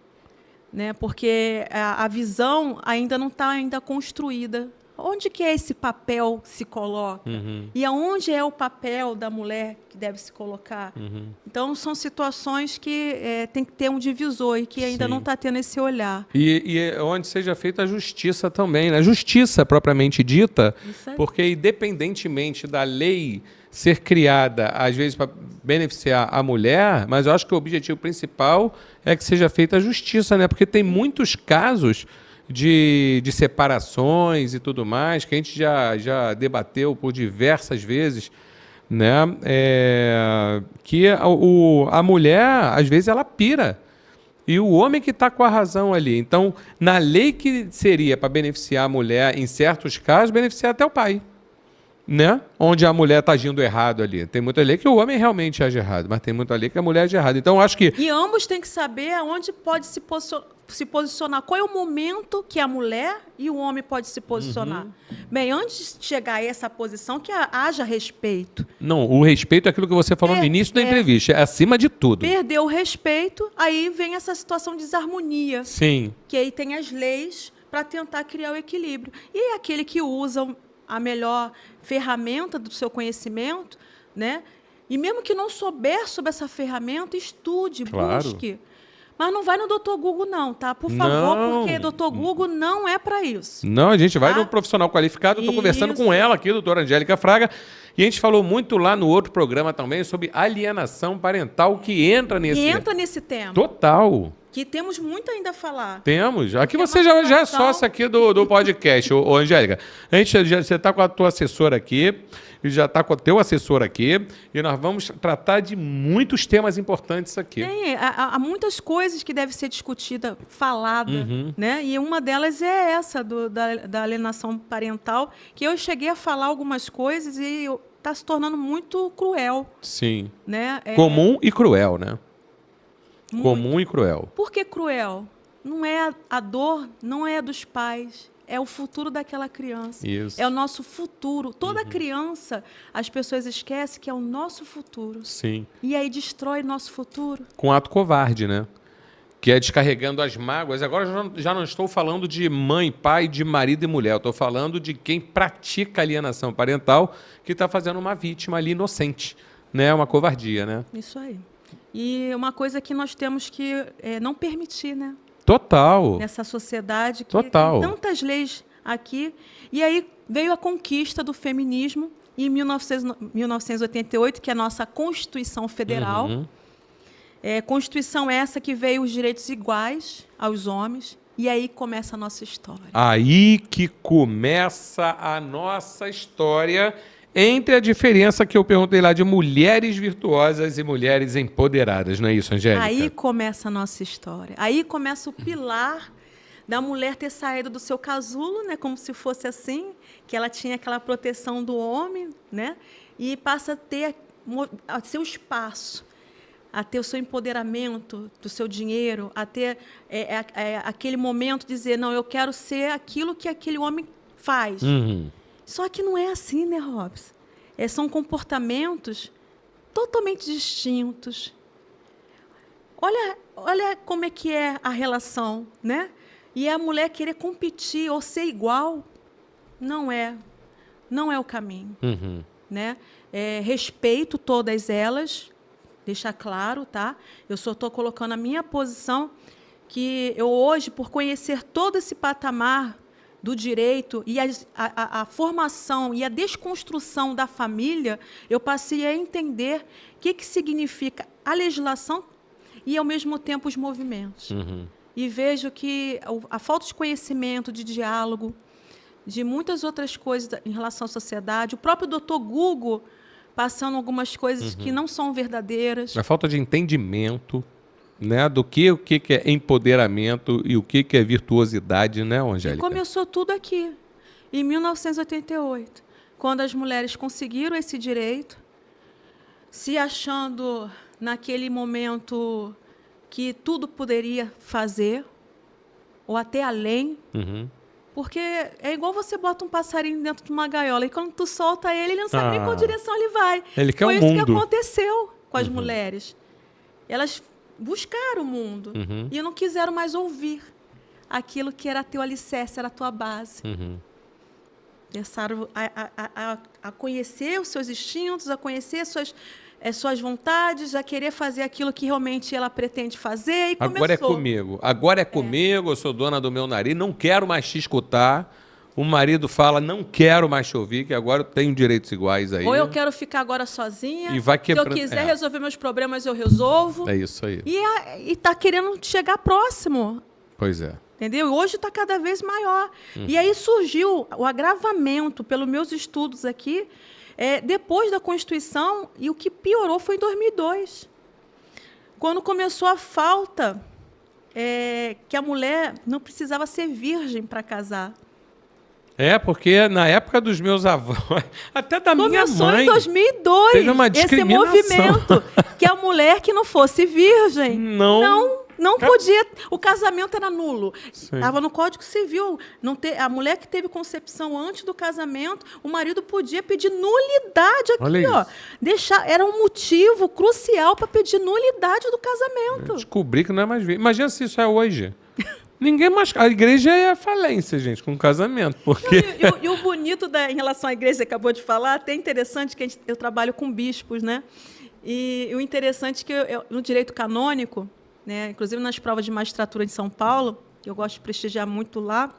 né? Porque a visão ainda não está construída. Onde que esse papel se coloca? E aonde é o papel da mulher que deve se colocar? Então, são situações que tem que ter um divisor e que ainda não está tendo esse olhar. E onde seja feita a justiça também, né? Justiça propriamente dita, porque independentemente da lei ser criada, às vezes, para beneficiar a mulher, mas eu acho que o objetivo principal é que seja feita a justiça, né? Porque tem muitos casos de separações e tudo mais, que a gente já debateu por diversas vezes, né? Que a mulher, às vezes, ela pira. E o homem que está com a razão ali. Então, na lei que seria para beneficiar a mulher, em certos casos, beneficiar até o pai. né? Onde a mulher está agindo errado ali. Tem muita lei que o homem realmente age errado, mas tem muita lei que a mulher age errado. Então, eu acho que... E ambos têm que saber aonde pode se posicionar. Qual é o momento que a mulher e o homem pode se posicionar. Bem, antes de chegar a essa posição, que haja respeito. Não, o respeito é aquilo que você falou no início da entrevista. É acima de tudo. Perdeu o respeito, aí vem essa situação de desarmonia. Sim. Que aí tem as leis para tentar criar o equilíbrio. E aquele que usa a melhor ferramenta do seu conhecimento, né? E mesmo que não souber sobre essa ferramenta, estude, busque. Mas não vai no Dr. Google, não, tá? Por favor, porque Dr. Google não é para isso. Não, a gente vai no profissional qualificado. Eu estou conversando com ela aqui, doutora Angélica Fraga, e a gente falou muito lá no outro programa também sobre alienação parental, que entra nesse tema. Total. Que temos muito ainda a falar. Temos. Aqui você já é sócia aqui do podcast, ô Angélica. Você está com a tua assessora aqui, e já está com o teu assessor aqui, e nós vamos tratar de muitos temas importantes aqui. Há muitas coisas que devem ser discutidas, faladas, né? E uma delas é essa da alienação parental, que eu cheguei a falar algumas coisas e está se tornando muito cruel. Sim. Né? Comum e cruel, né? Muito. Comum e cruel. Por que cruel? Não é a dor, não é dos pais. É o futuro daquela criança. Isso. É o nosso futuro. Toda criança, as pessoas esquecem que é o nosso futuro. Sim. E aí destrói nosso futuro. Com ato covarde, né? Que é descarregando as mágoas. Agora já não estou falando de mãe, pai, de marido e mulher. Eu estou falando de quem pratica alienação parental, que está fazendo uma vítima ali inocente. Né? Uma covardia, né? Isso aí. E uma coisa que nós temos que não permitir, né? Total. Nessa sociedade que Total. tem tantas leis aqui. E aí veio a conquista do feminismo em 1988, que é a nossa Constituição Federal. Constituição essa que veio os direitos iguais aos homens. E aí começa a nossa história. Aí que começa a nossa história, entre a diferença que eu perguntei lá de mulheres virtuosas e mulheres empoderadas, não é isso, Angélica? Aí começa a nossa história. Aí começa o pilar da mulher ter saído do seu casulo, né, como se fosse assim, que ela tinha aquela proteção do homem, né, e passa a seu espaço, a ter o seu empoderamento do seu dinheiro, a ter aquele momento de dizer, não, eu quero ser aquilo que aquele homem faz. Só que não é assim, né, Robson? São comportamentos totalmente distintos. Olha como é que é a relação, né? E a mulher querer competir ou ser igual, não é o caminho. Né? Respeito todas elas, deixar claro, tá? Eu só estou colocando a minha posição, que eu hoje, por conhecer todo esse patamar do direito e a formação e a desconstrução da família, eu passei a entender o que significa a legislação e, ao mesmo tempo, os movimentos. E vejo que a falta de conhecimento, de diálogo, de muitas outras coisas em relação à sociedade, o próprio Dr. Google passando algumas coisas que não são verdadeiras. A falta de entendimento, né, do que é empoderamento e o que é virtuosidade, né, Angélica? E começou tudo aqui, em 1988, quando as mulheres conseguiram esse direito, se achando naquele momento que tudo poderia fazer, ou até além, porque é igual você bota um passarinho dentro de uma gaiola, e quando tu solta ele não sabe nem qual direção ele vai. Ele quer Foi o isso mundo. que aconteceu com as mulheres. Elas buscaram o mundo e não quiseram mais ouvir aquilo que era teu alicerce, era a tua base. Começaram a conhecer os seus instintos, a conhecer suas vontades, a querer fazer aquilo que realmente ela pretende fazer, e começou. Agora é comigo, eu sou dona do meu nariz, não quero mais te escutar. O marido fala, não quero mais te ouvir, que agora eu tenho direitos iguais aí. Ou eu quero ficar agora sozinha, e vai quebrando, se eu quiser resolver meus problemas, eu resolvo. É isso aí. E está querendo chegar próximo. Pois é. Entendeu? E hoje está cada vez maior. E aí surgiu o agravamento, pelos meus estudos aqui, depois da Constituição, e o que piorou foi em 2002. Quando começou a falta que a mulher não precisava ser virgem para casar. É, porque na época dos meus avós, até da minha Começou mãe, em 2002 teve uma esse discriminação. movimento que a mulher que não fosse virgem não podia. O casamento era nulo. Estava no Código Civil. A mulher que teve concepção antes do casamento, o marido podia pedir nulidade aqui, ó. Era um motivo crucial para pedir nulidade do casamento. Eu descobri que não é mais virgem. Imagina se isso é hoje. Ninguém mais. A igreja é falência, gente, com casamento. Porque... E o bonito em relação à igreja, você acabou de falar, até interessante que eu trabalho com bispos, né? E o interessante é que no direito canônico, né, inclusive nas provas de magistratura de São Paulo, que eu gosto de prestigiar muito lá,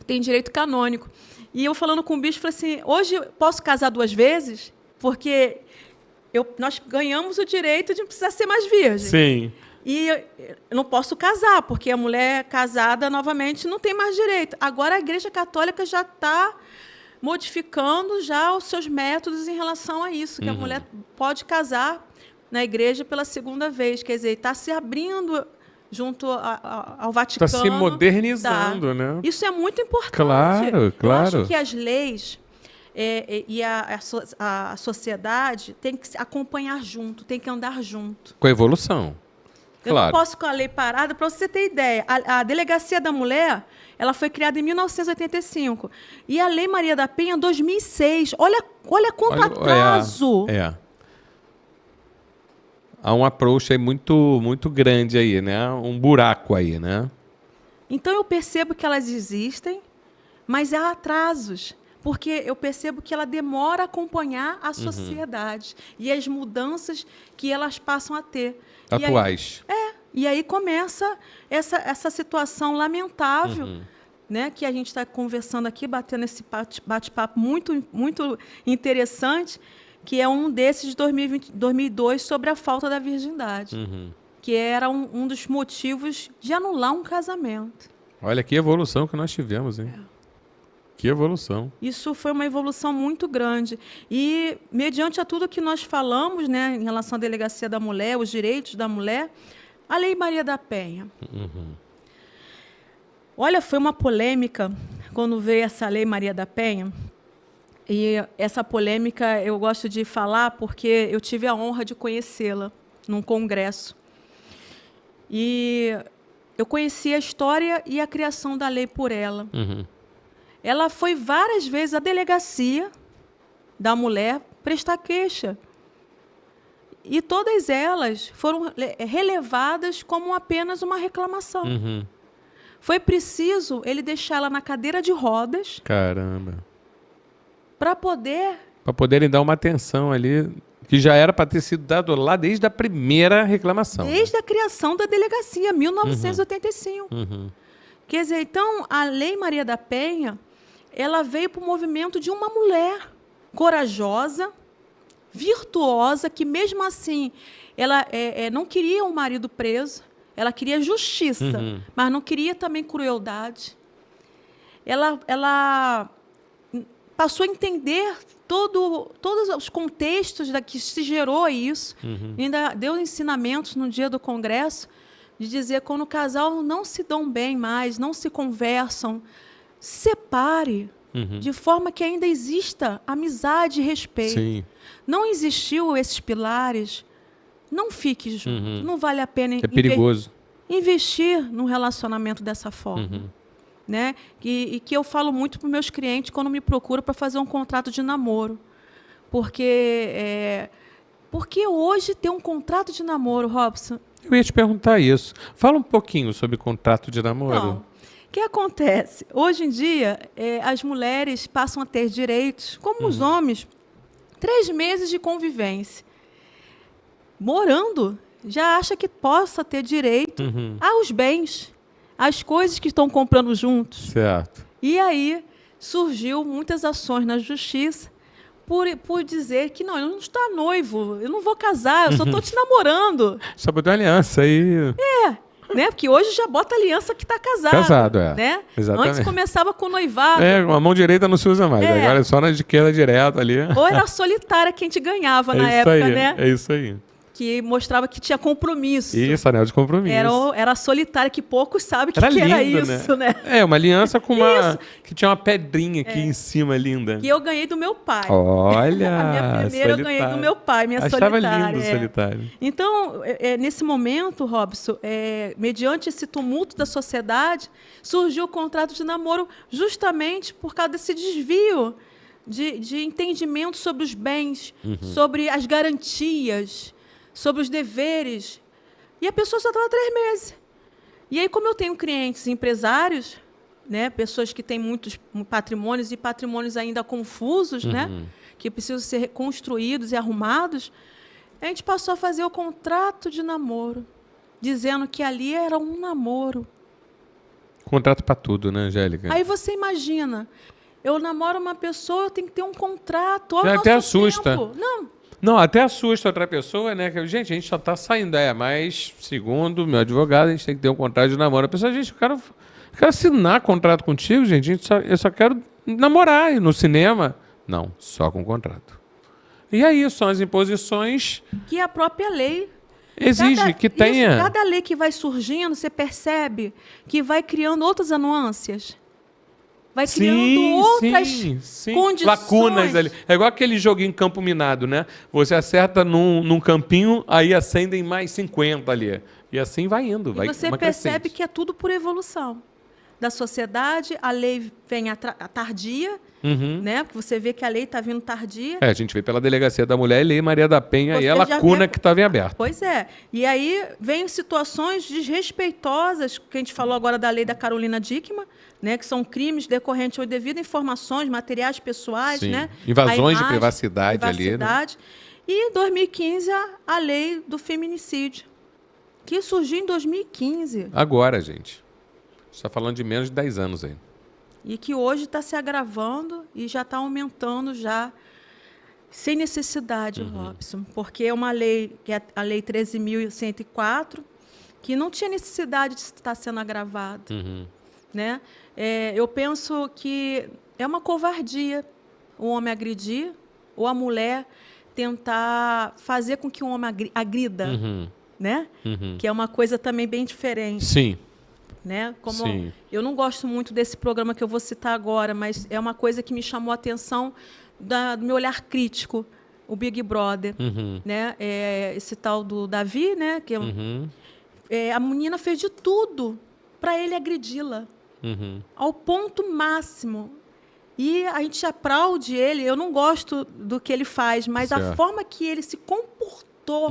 tem direito canônico. E eu falando com o bispo, falei assim, hoje eu posso casar 2 vezes? Porque nós ganhamos o direito de não precisar ser mais virgem. Sim. E eu não posso casar, porque a mulher casada, novamente, não tem mais direito. Agora, a Igreja Católica já está modificando já os seus métodos em relação a isso, que a mulher pode casar na igreja pela 2ª vez. Quer dizer, está se abrindo junto ao Vaticano. Está se modernizando, né? Isso é muito importante. Claro. Eu acho que as leis e a sociedade tem que se acompanhar junto, tem que andar junto. Com a evolução. Eu não posso com a lei parada. Para você ter ideia, a Delegacia da Mulher, ela foi criada em 1985. E a Lei Maria da Penha, em 2006. Olha quanto atraso. Há um approach aí muito, muito grande aí, né? Um buraco aí, né? Então, eu percebo que elas existem, mas há atrasos. Porque eu percebo que ela demora a acompanhar a sociedade e as mudanças que elas passam a ter. Atuais. E aí começa essa situação lamentável, né, que a gente está conversando aqui, batendo esse bate-papo muito, muito interessante, que é um desses de 2002 sobre a falta da virgindade, que era um dos motivos de anular um casamento. Olha que evolução que nós tivemos, hein? Que evolução. Isso foi uma evolução muito grande. E, mediante a tudo que nós falamos, né, em relação à Delegacia da Mulher, os direitos da mulher, a Lei Maria da Penha. Olha, foi uma polêmica quando veio essa Lei Maria da Penha. E essa polêmica eu gosto de falar porque eu tive a honra de conhecê-la num congresso. E eu conheci a história e a criação da lei por ela. Ela foi várias vezes à Delegacia da Mulher prestar queixa. E todas elas foram relevadas como apenas uma reclamação. Foi preciso ele deixá-la na cadeira de rodas. Caramba. Para poderem dar uma atenção ali, que já era para ter sido dado lá desde a primeira reclamação. Desde a criação da delegacia, 1985. Quer dizer, então, a Lei Maria da Penha, ela veio para o movimento de uma mulher corajosa, virtuosa, que mesmo assim ela não queria um marido preso, ela queria justiça, mas não queria também crueldade. Ela passou a entender todos os contextos que se gerou isso, ainda deu ensinamentos no dia do congresso, de dizer quando o casal não se dão bem mais, não se conversam, separe, de forma que ainda exista amizade e respeito. Sim. Não existiu esses pilares, não fique junto. Não vale a pena perigoso. Investir num relacionamento dessa forma. Né? E que eu falo muito para os meus clientes quando me procuram para fazer um contrato de namoro. Porque hoje ter um contrato de namoro, Robson... Eu ia te perguntar isso. Fala um pouquinho sobre contrato de namoro. Não. O que acontece? Hoje em dia, as mulheres passam a ter direitos, como os homens, 3 meses de convivência. Morando, já acha que possa ter direito aos bens, às coisas que estão comprando juntos. Certo. E aí surgiu muitas ações na justiça por dizer que não, eu não estou noivo, eu não vou casar, eu só estou te namorando. Só botou aliança aí. Né? Porque hoje já bota aliança que está casado. Casado, né? Exatamente. Antes começava com noivado. Com a mão direita não se usa mais, agora é só na esquerda direto ali. Ou era solitária quem te ganhava na época, aí, né? É isso aí. que mostrava que tinha compromisso. Isso, anel de compromisso. Era a solitária, que poucos sabem o que Era que era lindo, isso, né? É, uma aliança com uma... que tinha uma pedrinha aqui em cima, linda. Que eu ganhei do meu pai. Olha, A minha primeira eu ganhei do meu pai, minha Achava solitária. lindo o solitário. Então, nesse momento, Robson, mediante esse tumulto da sociedade, surgiu o contrato de namoro justamente por causa desse desvio de entendimento sobre os bens, sobre as garantias, sobre os deveres. E a pessoa só estava 3 meses. E aí, como eu tenho clientes empresários, né, pessoas que têm muitos patrimônios e patrimônios ainda confusos, né, que precisam ser reconstruídos e arrumados, a gente passou a fazer o contrato de namoro, dizendo que ali era um namoro. Contrato para tudo, né, Angélica? Aí você imagina, eu namoro uma pessoa, eu tenho que ter um contrato. É, até assusta. Tempo. Não, até assusta outra pessoa, né? Que, gente, a gente só está saindo. Mas, segundo meu advogado, a gente tem que ter um contrato de namoro. A pessoa, gente, eu quero assinar contrato contigo, gente. Eu só quero namorar, ir no cinema. Não, só com contrato. E aí, são as imposições... Que a própria lei... exige que tenha... Cada lei que vai surgindo, você percebe que vai criando outras anuâncias. Vai criando outras condições. Lacunas ali. É igual aquele joguinho em campo minado, né? Você acerta num campinho, aí acendem mais 50 ali. E assim vai indo. E você percebe que é tudo por evolução da sociedade. A lei vem tardia, né? Porque você vê que a lei está vindo tardia. A gente vê pela Delegacia da Mulher e Lei Maria da Penha, e a lacuna que estava em aberto. Pois é. E aí vem situações desrespeitosas, que a gente falou agora da lei da Carolina Dickmann, né, que são crimes decorrentes de devido a informações, materiais pessoais, né? Invasões de privacidade ali, né? E em 2015 a lei do feminicídio, que surgiu em 2015. Agora, gente. Está falando de menos de 10 anos aí. E que hoje está se agravando e já está aumentando já, sem necessidade, Robson. Porque é uma lei, que é a Lei 13.104, que não tinha necessidade de estar sendo agravada. Né? Eu penso que é uma covardia o homem agredir ou a mulher tentar fazer com que o homem agrida, né? Que é uma coisa também bem diferente. Sim. Né? Como eu não gosto muito desse programa que eu vou citar agora, mas é uma coisa que me chamou a atenção do meu olhar crítico, o Big Brother, né? Esse tal do Davi, né? Que a menina fez de tudo para ele agredi-la, ao ponto máximo. E a gente aplaude ele. Eu não gosto do que ele faz, mas a forma que ele se comportou,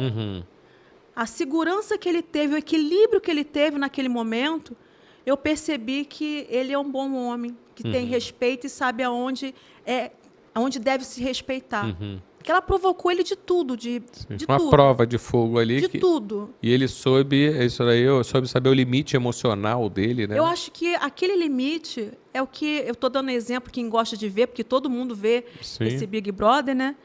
a segurança que ele teve, o equilíbrio que ele teve naquele momento, eu percebi que ele é um bom homem, que tem respeito e sabe aonde deve se respeitar. Porque ela provocou ele de tudo, de uma tudo. prova de fogo ali. De tudo. E ele soube saber o limite emocional dele, né? Eu acho que aquele limite é o que... Eu estou dando exemplo, quem gosta de ver, porque todo mundo vê esse Big Brother, né?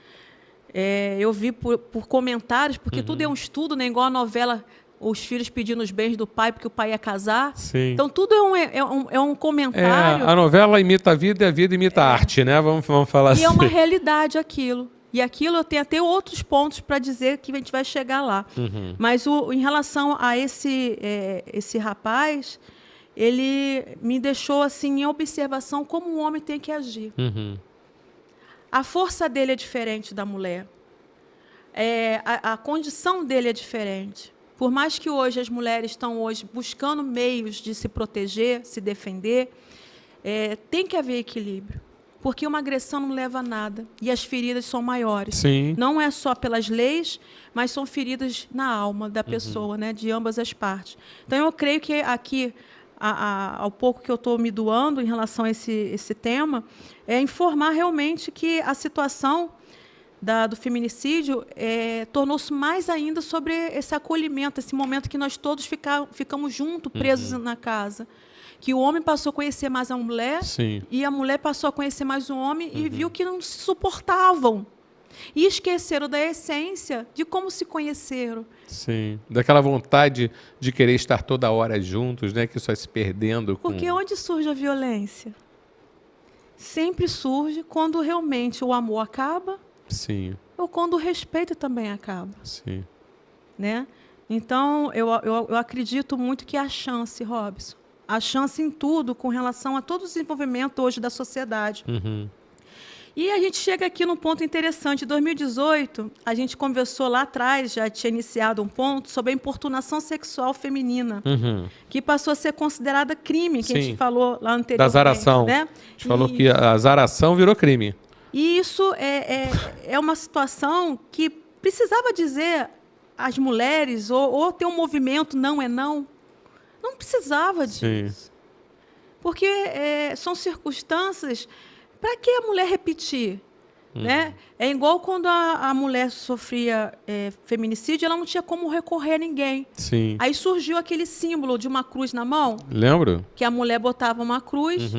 Eu vi por comentários, porque tudo é um estudo, né? Igual a novela, os filhos pedindo os bens do pai porque o pai ia casar. Então, tudo é um comentário. A novela imita a vida e a vida imita a arte, né? Vamos falar assim. E é uma realidade aquilo. E aquilo eu tenho até outros pontos para dizer que a gente vai chegar lá. Mas em relação a esse rapaz, ele me deixou assim, em observação como um homem tem que agir. A força dele é diferente da mulher. A condição dele é diferente. Por mais que hoje as mulheres estão hoje buscando meios de se proteger, se defender, tem que haver equilíbrio. Porque uma agressão não leva a nada. E as feridas são maiores. Não é só pelas leis, mas são feridas na alma da pessoa, né? De ambas as partes. Então, eu creio que aqui, ao pouco que eu estou me doando em relação a esse tema, é informar realmente que a situação do feminicídio tornou-se mais ainda sobre esse acolhimento, esse momento que nós todos ficamos juntos, presos na casa. Que o homem passou a conhecer mais a mulher e a mulher passou a conhecer mais o homem e viu que não se suportavam. E esqueceram da essência de como se conheceram. Daquela vontade de querer estar toda hora juntos, né? Que só se perdendo. Porque onde surge a violência? Sempre surge quando realmente o amor acaba ou quando o respeito também acaba. né? Então, eu acredito muito que a chance, Robson, a chance em tudo com relação a todo o desenvolvimento hoje da sociedade. Uhum. E a gente chega aqui num ponto interessante. Em 2018, a gente conversou lá atrás, já tinha iniciado um ponto sobre a importunação sexual feminina, que passou a ser considerada crime, que a gente falou lá anteriormente. Da zaração. Né? A gente falou que a zaração virou crime. E isso é uma situação que precisava dizer às mulheres, ou ter um movimento não é não. Não precisava disso. Sim. Porque são circunstâncias... Para que a mulher repetir? Né? É igual quando a mulher sofria feminicídio, ela não tinha como recorrer a ninguém. Sim. Aí surgiu aquele símbolo de uma cruz na mão. Lembro. Que a mulher botava uma cruz,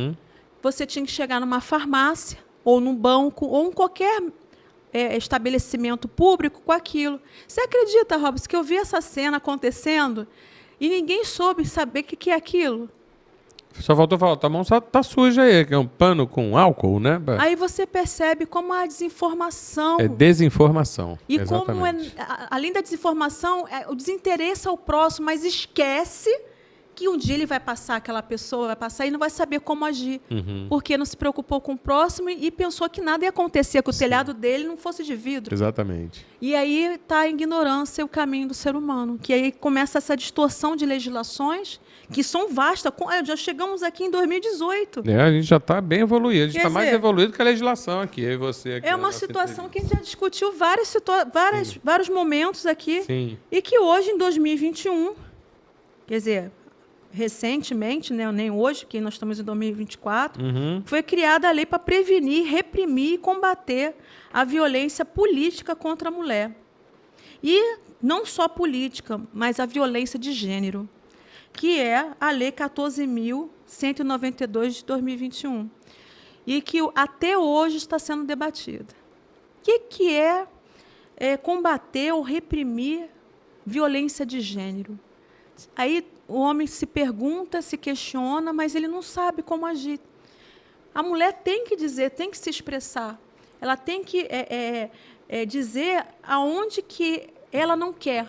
você tinha que chegar numa farmácia, ou num banco, ou em qualquer estabelecimento público com aquilo. Você acredita, Robson, que eu vi essa cena acontecendo e ninguém soube saber o que é aquilo? Só faltou falar, tua mão só tá suja aí, que é um pano com álcool, né? Aí você percebe como a desinformação... É desinformação, e exatamente. Como, além da desinformação, o desinteresse ao próximo, mas esquece que um dia ele vai passar, aquela pessoa vai passar e não vai saber como agir. Porque não se preocupou com o próximo e pensou que nada ia acontecer, que o telhado dele não fosse de vidro. Exatamente. E aí está a ignorância e o caminho do ser humano. Que aí começa essa distorção de legislações que são vastas. Já chegamos aqui em 2018. A gente já está bem evoluído. A gente está mais evoluído que a legislação aqui. Eu e você aqui, é uma situação que a gente já discutiu vários momentos aqui. Sim. E que hoje, em 2021, quer dizer... recentemente, né, nem hoje, que nós estamos em 2024, foi criada a lei para prevenir, reprimir e combater a violência política contra a mulher. E não só política, mas a violência de gênero, que é a Lei 14.192 de 2021, e que até hoje está sendo debatida. O que é combater ou reprimir violência de gênero? Aí o homem se pergunta, se questiona, mas ele não sabe como agir. A mulher tem que dizer, tem que se expressar. Ela tem que dizer aonde que ela não quer,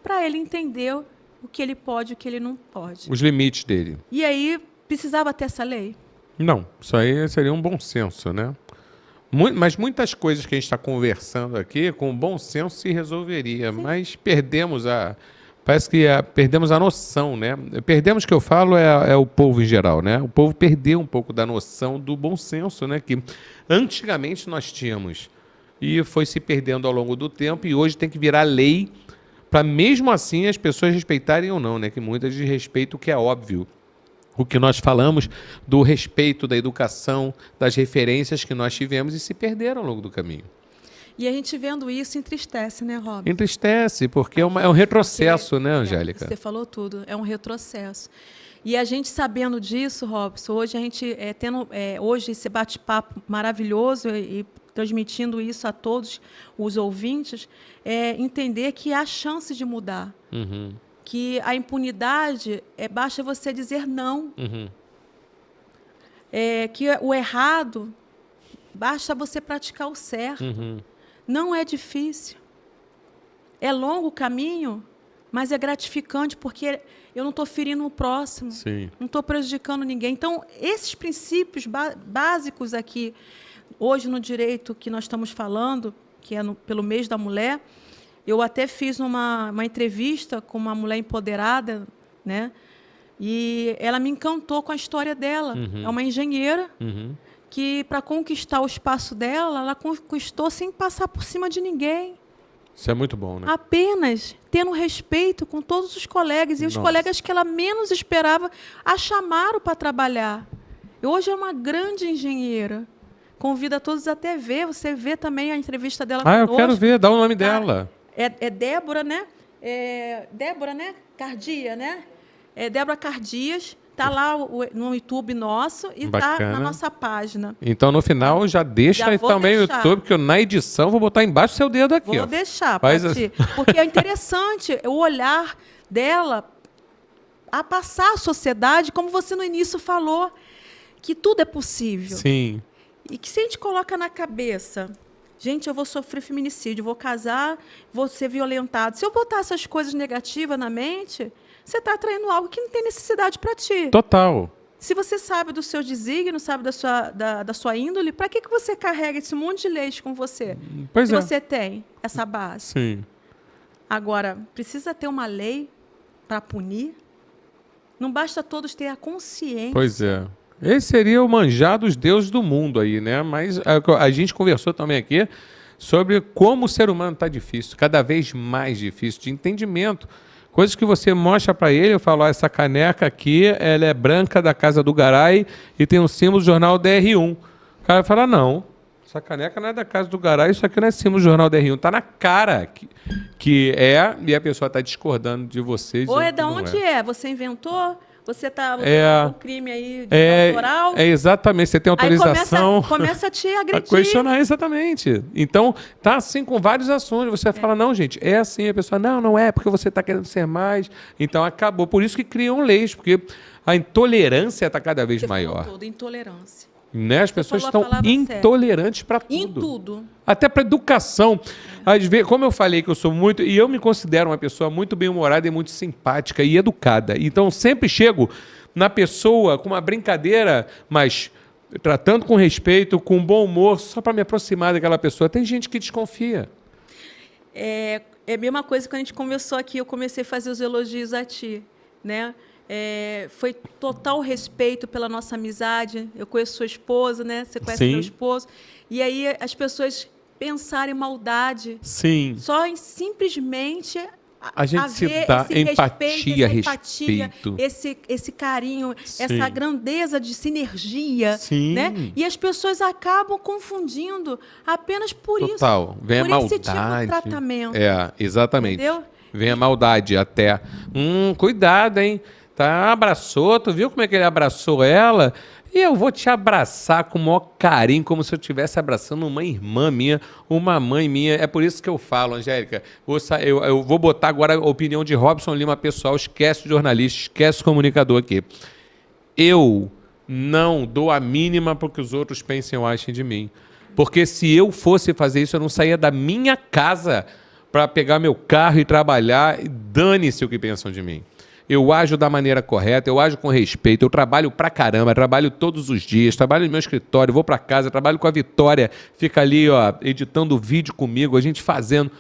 para ele entender o que ele pode e o que ele não pode. Os limites dele. E aí, precisava ter essa lei? Não, isso aí seria um bom senso, né? Mas muitas coisas que a gente está conversando aqui, com bom senso se resolveria, mas perdemos Parece que perdemos a noção, né? Perdemos, que eu falo, é o povo em geral, né? O povo perdeu um pouco da noção do bom senso, né? Que antigamente nós tínhamos e foi se perdendo ao longo do tempo e hoje tem que virar lei para mesmo assim as pessoas respeitarem ou não, né? Que muitas desrespeitam o que é óbvio. O que nós falamos do respeito da educação, das referências que nós tivemos e se perderam ao longo do caminho. E a gente vendo isso entristece, né, Robson? Entristece, porque é um retrocesso, né, Angélica? Você falou tudo, é um retrocesso. E a gente sabendo disso, Robson, hoje a gente tendo hoje esse bate-papo maravilhoso e transmitindo isso a todos os ouvintes, entender que há chance de mudar. Que a impunidade, basta você dizer não. Que o errado, basta você praticar o certo. Não é difícil. É longo o caminho, mas é gratificante, porque eu não estou ferindo o próximo. Sim. Não estou prejudicando ninguém. Então, esses princípios básicos aqui, hoje no direito que nós estamos falando, que é pelo mês da mulher, eu até fiz uma entrevista com uma mulher empoderada, né? E ela me encantou com a história dela. É uma engenheira que, para conquistar o espaço dela, ela conquistou sem passar por cima de ninguém. Isso é muito bom, né? Apenas tendo respeito com todos os colegas. E os colegas que ela menos esperava a chamaram para trabalhar. E hoje é uma grande engenheira. Convido a todos até ver. Você vê também a entrevista dela conosco. Eu quero ver. Dá o nome dela. É Débora, né? Débora, né? Cardia, né? Débora Cardias. Está lá no YouTube nosso e está na nossa página. Então, no final, já deixa aí também o YouTube, porque na edição vou botar embaixo o seu dedo aqui. Vou deixar, porque é interessante o olhar dela a passar a sociedade, como você no início falou, que tudo é possível. Sim. E que se a gente coloca na cabeça, Gente, eu vou sofrer feminicídio, vou casar, vou ser violentado. Se eu botar essas coisas negativas na mente, você está atraindo algo que não tem necessidade para ti. Total. Se você sabe do seu desígnio, sabe da sua índole, para que você carrega esse monte de leis com você? Pois se é. você tem essa base. Sim. Agora, precisa ter uma lei para punir? Não basta todos ter a consciência. Pois é. Esse seria o manjar dos deuses do mundo aí, né? Mas a gente conversou também aqui sobre como o ser humano está difícil, cada vez mais difícil, de entendimento. Coisas que você mostra para ele, eu falo, essa caneca aqui, ela é branca da Casa do Garay e tem um símbolo do jornal DR1. O cara fala, não, essa caneca não é da Casa do Garay, isso aqui não é símbolo do jornal DR1. Está na cara que é, e a pessoa está discordando de você. Ou é da onde é? Você inventou? Você está um crime aí autoral? Exatamente, você tem autorização. Aí começa a te agredir. A questionar, exatamente. Então, tá assim com vários assuntos. Você fala, não, gente, é assim. A pessoa, não é, porque você está querendo ser mais. Então, acabou. Por isso que criam leis, porque a intolerância está cada vez maior. Toda intolerância. Né? As pessoas estão intolerantes para tudo. Em tudo. Até para educação. Às vezes, como eu falei que eu sou muito... E eu me considero uma pessoa muito bem-humorada e muito simpática e educada. Então, sempre chego na pessoa com uma brincadeira, mas tratando com respeito, com bom humor, só para me aproximar daquela pessoa. Tem gente que desconfia. É a mesma coisa que a gente conversou aqui. Eu comecei a fazer os elogios a ti, né? Foi total respeito pela nossa amizade. Eu conheço sua esposa, né? Você conhece meu esposo. E aí as pessoas pensarem maldade. Sim. Só em simplesmente a gente se dá respeito. Esse carinho, Sim. essa grandeza de sinergia. Sim. Né? E as pessoas acabam confundindo apenas por isso. Total. Vem a maldade. Esse tipo de tratamento. Exatamente. Entendeu? Vem a maldade até. Cuidado, hein? Tá, abraçou, tu viu como é que ele abraçou ela? E eu vou te abraçar com o maior carinho, como se eu estivesse abraçando uma irmã minha, uma mãe minha. É por isso que eu falo, Angélica, eu vou botar agora a opinião de Robson Lima pessoal, esquece o jornalista, esquece o comunicador aqui. Eu não dou a mínima para que os outros pensem ou achem de mim. Porque se eu fosse fazer isso, eu não saía da minha casa para pegar meu carro e trabalhar, e dane-se o que pensam de mim. Eu ajo da maneira correta, eu ajo com respeito, eu trabalho pra caramba, trabalho todos os dias, trabalho no meu escritório, vou pra casa, trabalho com a Vitória, fica ali, ó, editando vídeo comigo, a gente fazendo.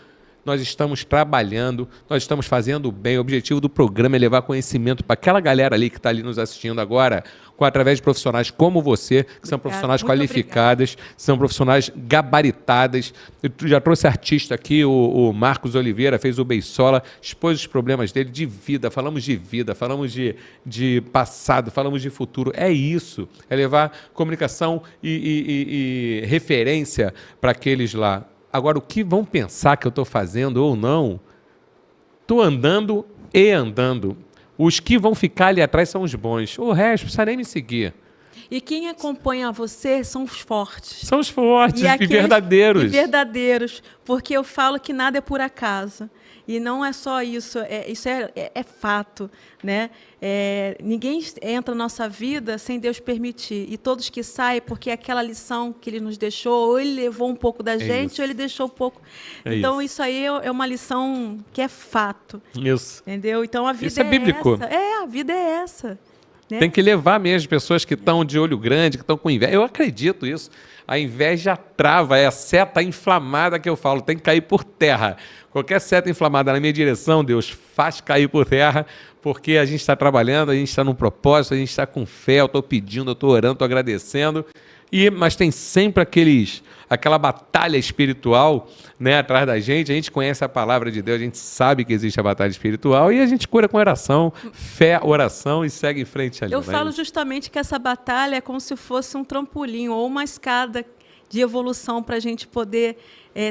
Nós estamos trabalhando, nós estamos fazendo bem. O objetivo do programa é levar conhecimento para aquela galera ali que está ali nos assistindo agora, através de profissionais como você, que são profissionais qualificadas, são profissionais gabaritadas. Eu já trouxe artista aqui, o Marcos Oliveira, fez o Beisola, expôs os problemas dele de vida, falamos de passado, falamos de futuro. É isso, é levar comunicação e referência para aqueles lá. Agora, o que vão pensar que eu estou fazendo ou não, estou andando e andando. Os que vão ficar ali atrás são os bons. O resto, não precisa nem me seguir. E quem acompanha você são os fortes. São os fortes e verdadeiros. E verdadeiros, porque eu falo que nada é por acaso. E não é só isso, isso é fato, né? Ninguém entra na nossa vida sem Deus permitir. E todos que saem, porque aquela lição que Ele nos deixou, ou Ele levou um pouco da gente, ou Ele deixou um pouco. Então, isso aí é uma lição que é fato. Isso. Entendeu? Então, a vida isso é bíblico. Essa. A vida é essa. Né? Tem que levar mesmo as pessoas que estão de olho grande, que estão com inveja. Eu acredito nisso. A inveja trava, é a seta inflamada que eu falo, tem que cair por terra. Qualquer seta inflamada na minha direção, Deus, faz cair por terra, porque a gente está trabalhando, a gente está num propósito, a gente está com fé, eu estou pedindo, eu estou orando, estou agradecendo. Mas tem sempre aquela batalha espiritual, né, atrás da gente. A gente conhece a palavra de Deus, a gente sabe que existe a batalha espiritual e a gente cura com oração, fé, oração e segue em frente ali. Eu falo justamente que essa batalha é como se fosse um trampolim ou uma escada de evolução para a gente poder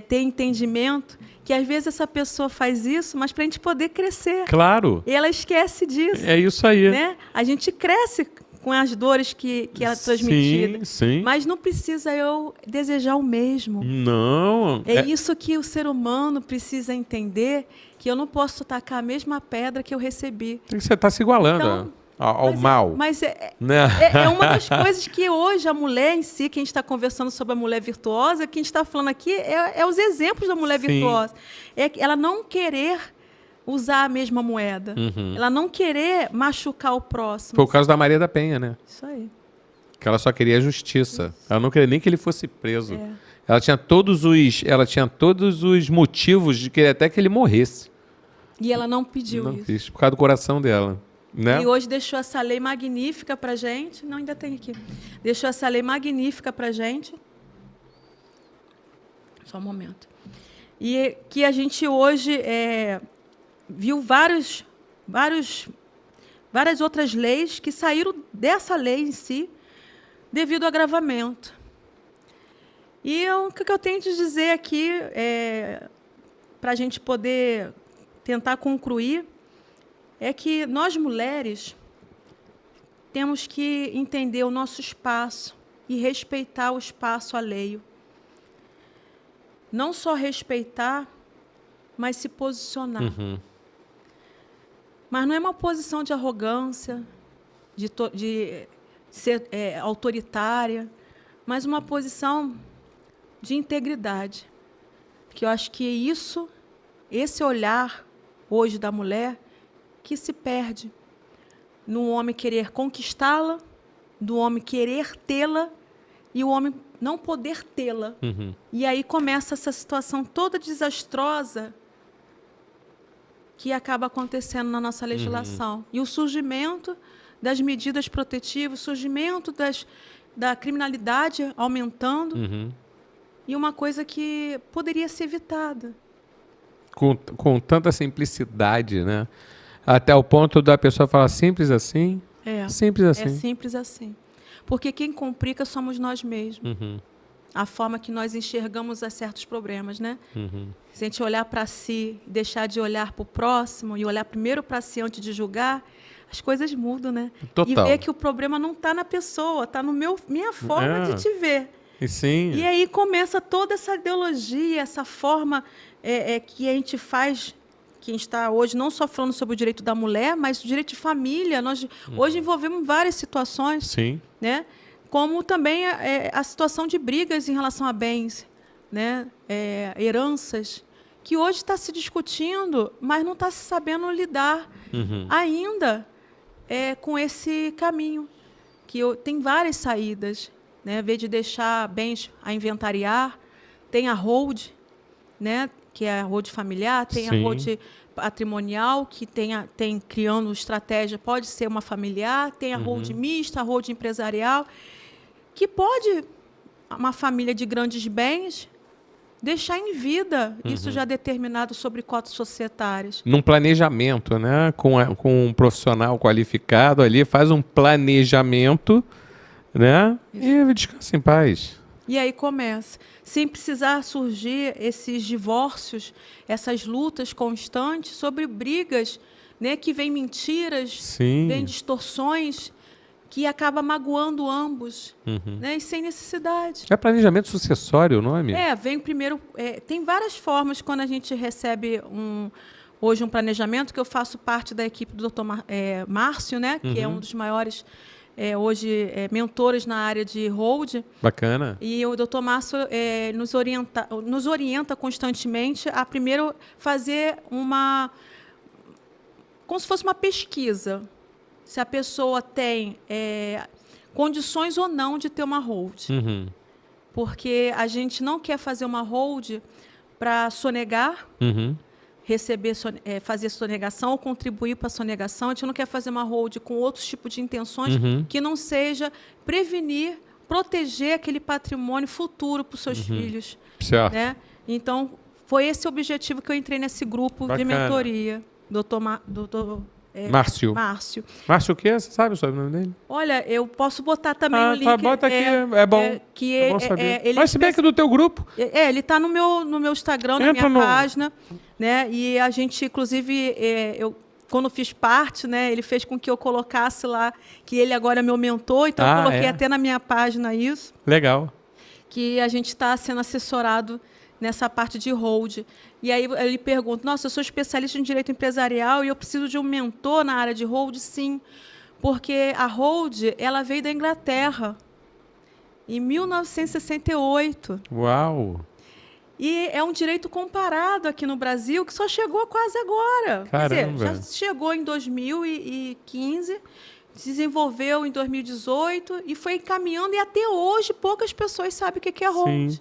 ter entendimento, que às vezes essa pessoa faz isso, mas para a gente poder crescer. Claro. E ela esquece disso. É isso aí. Né? A gente cresce com as dores que ela é transmitida. Sim. Mas não precisa eu desejar o mesmo. Não. É isso que o ser humano precisa entender, que eu não posso tacar a mesma pedra que eu recebi. Você está se igualando. Então, ao mal. Mas Né? é uma das coisas que hoje a mulher em si, que a gente está conversando sobre a mulher virtuosa, que a gente está falando aqui, é os exemplos da mulher Sim. virtuosa. É ela não querer usar a mesma moeda. Ela não querer machucar o próximo. Foi o caso da Maria da Penha, né? Isso aí. Que ela só queria a justiça. Ela não queria nem que ele fosse preso. É. Ela tinha todos os motivos de querer até que ele morresse. E ela não pediu Não isso. quis, por causa do coração dela. Né? E hoje deixou essa lei magnífica para gente. Não, ainda tem aqui. Deixou essa lei magnífica para gente. Só um momento. E que a gente hoje viu várias outras leis que saíram dessa lei em si devido ao agravamento. E o que eu tenho de dizer aqui, para a gente poder tentar concluir, é que nós, mulheres, temos que entender o nosso espaço e respeitar o espaço alheio. Não só respeitar, mas se posicionar. Mas não é uma posição de arrogância, de ser autoritária, mas uma posição de integridade. Porque eu acho que esse olhar hoje da mulher, que se perde no homem querer conquistá-la, do homem querer tê-la e o homem não poder tê-la. E aí começa essa situação toda desastrosa que acaba acontecendo na nossa legislação. E o surgimento das medidas protetivas, o surgimento da criminalidade aumentando, e uma coisa que poderia ser evitada. Com tanta simplicidade, né? Até o ponto da pessoa falar simples assim. Simples assim. É simples assim. Porque quem complica somos nós mesmos. A forma que nós enxergamos a certos problemas, né? Se a gente olhar para si, deixar de olhar para o próximo e olhar primeiro para si antes de julgar, as coisas mudam, né? Total. E ver que o problema não está na pessoa, está no minha forma de te ver. Sim. E aí começa toda essa ideologia, essa forma que a gente faz, que a gente está hoje não só falando sobre o direito da mulher, mas o direito de família. Nós hoje envolvemos várias situações, Sim. né? Como também a situação de brigas em relação a bens, né? Heranças, que hoje está se discutindo, mas não está se sabendo lidar ainda com esse caminho, que tem várias saídas, né? Em vez de deixar bens a inventariar, tem a hold, né? Que é a hold familiar, tem a hold patrimonial, que tem criando estratégia, pode ser uma familiar, tem a hold mista, a hold empresarial, que pode, uma família de grandes bens, deixar em vida, isso já determinado sobre cotas societárias. Num planejamento, né? Com um profissional qualificado ali, faz um planejamento, né? E descansa em paz. E aí começa. Sem precisar surgir esses divórcios, essas lutas constantes sobre brigas, né? Que vêm mentiras, vêm distorções, que acaba magoando ambos, né? E sem necessidade. É planejamento sucessório o nome? Vem primeiro... tem várias formas quando a gente recebe hoje um planejamento, que eu faço parte da equipe do Dr. Márcio, né? Que é um dos maiores... hoje mentores na área de hold. Bacana. E o Dr. Márcio nos orienta constantemente a primeiro fazer como se fosse uma pesquisa, se a pessoa tem condições ou não de ter uma hold. Porque a gente não quer fazer uma hold para sonegar, fazer sonegação ou contribuir para a sonegação. A gente não quer fazer uma hold com outros tipos de intenções que não seja prevenir, proteger aquele patrimônio futuro para os seus filhos. Certo. Né? Então, foi esse o objetivo que eu entrei nesse grupo de mentoria. Márcio. Márcio o quê? Você sabe o sobrenome dele? Olha, eu posso botar também o link. Tá, bota aqui, é bom. É bom saber. Mas se bem que do teu grupo. Ele está no meu Instagram, na minha página. Né? E a gente, inclusive, quando fiz parte, né, ele fez com que eu colocasse lá que ele agora é meu mentor, então eu coloquei até na minha página isso. Legal. Que a gente está sendo assessorado nessa parte de hold. E aí ele pergunta, nossa, eu sou especialista em direito empresarial e eu preciso de um mentor na área de hold? Sim, porque a hold, ela veio da Inglaterra, em 1968. Uau! E é um direito comparado aqui no Brasil, que só chegou quase agora. Caramba. Quer dizer, já chegou em 2015, desenvolveu em 2018 e foi caminhando, e até hoje poucas pessoas sabem o que é hold. Sim.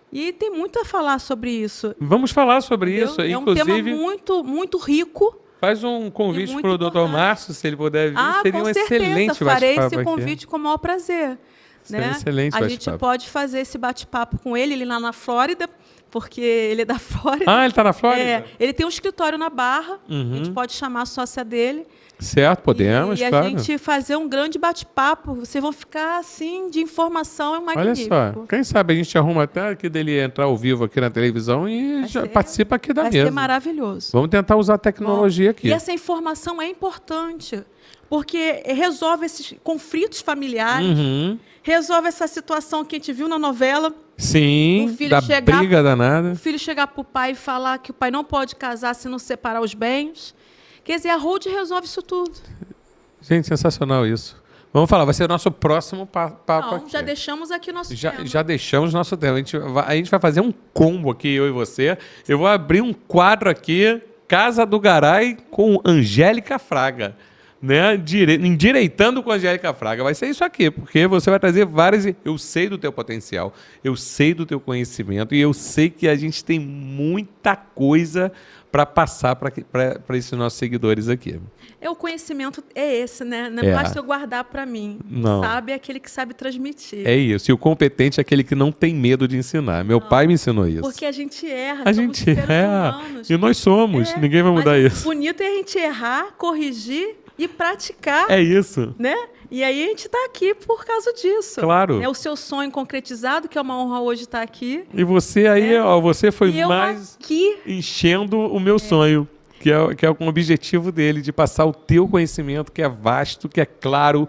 E tem muito a falar sobre isso. Vamos falar sobre Entendeu? isso. É Inclusive, um tema muito, muito rico. faz um convite muito para o Dr. importante. Márcio, se ele puder vir. Seria Com um certeza, excelente farei bate-papo esse aqui. convite com o maior prazer. Seria Né? excelente A bate-papo. gente pode fazer esse bate-papo com ele lá na Flórida, porque ele é da Flórida. Ah, ele está na Flórida? Ele tem um escritório na Barra, Uhum. a gente pode chamar a sócia dele. Certo, podemos, e claro. a gente fazer um grande bate-papo. Vocês vão ficar, assim, de informação, é Olha magnífico. só, quem sabe a gente arruma até aqui dele entrar ao vivo aqui na televisão e já participa aqui da Vai mesa. ser maravilhoso. Vamos tentar usar a tecnologia aqui. E essa informação é importante, porque resolve esses conflitos familiares, Uhum. resolve essa situação que a gente viu na novela. Sim, O filho da chegar- briga danada. O filho chegar para o pai e falar que o pai não pode casar se não separar os bens. Quer dizer, a hold resolve isso tudo. Gente, sensacional isso. Vamos falar, vai ser o nosso próximo papo Não, aqui. já deixamos aqui nosso tema. Já deixamos nosso tema. A gente vai fazer um combo aqui, eu e você. Eu vou abrir um quadro aqui, Casa do Garay com Angélica Fraga. Né? Endireitando com a Angélica Fraga. Vai ser isso aqui, porque você vai trazer várias... Eu sei do teu potencial, eu sei do teu conhecimento e eu sei que a gente tem muita coisa para passar para esses nossos seguidores aqui. O conhecimento é esse, né? Não É. basta eu guardar para mim. Não. Sabe é aquele que sabe transmitir. É isso. E o competente é aquele que não tem medo de ensinar. Meu pai me ensinou isso. Porque a gente erra, A somos gente seres erra. humanos. E nós somos. É, Ninguém vai mudar mas isso. O bonito é a gente errar, corrigir e praticar, É isso. né? E aí a gente está aqui por causa disso. Claro. É o seu sonho concretizado, que é uma honra hoje estar aqui. E você aí, ó, você foi E eu mais aqui, enchendo o meu sonho, que é com o objetivo dele, de passar o teu conhecimento, que é vasto, que é claro,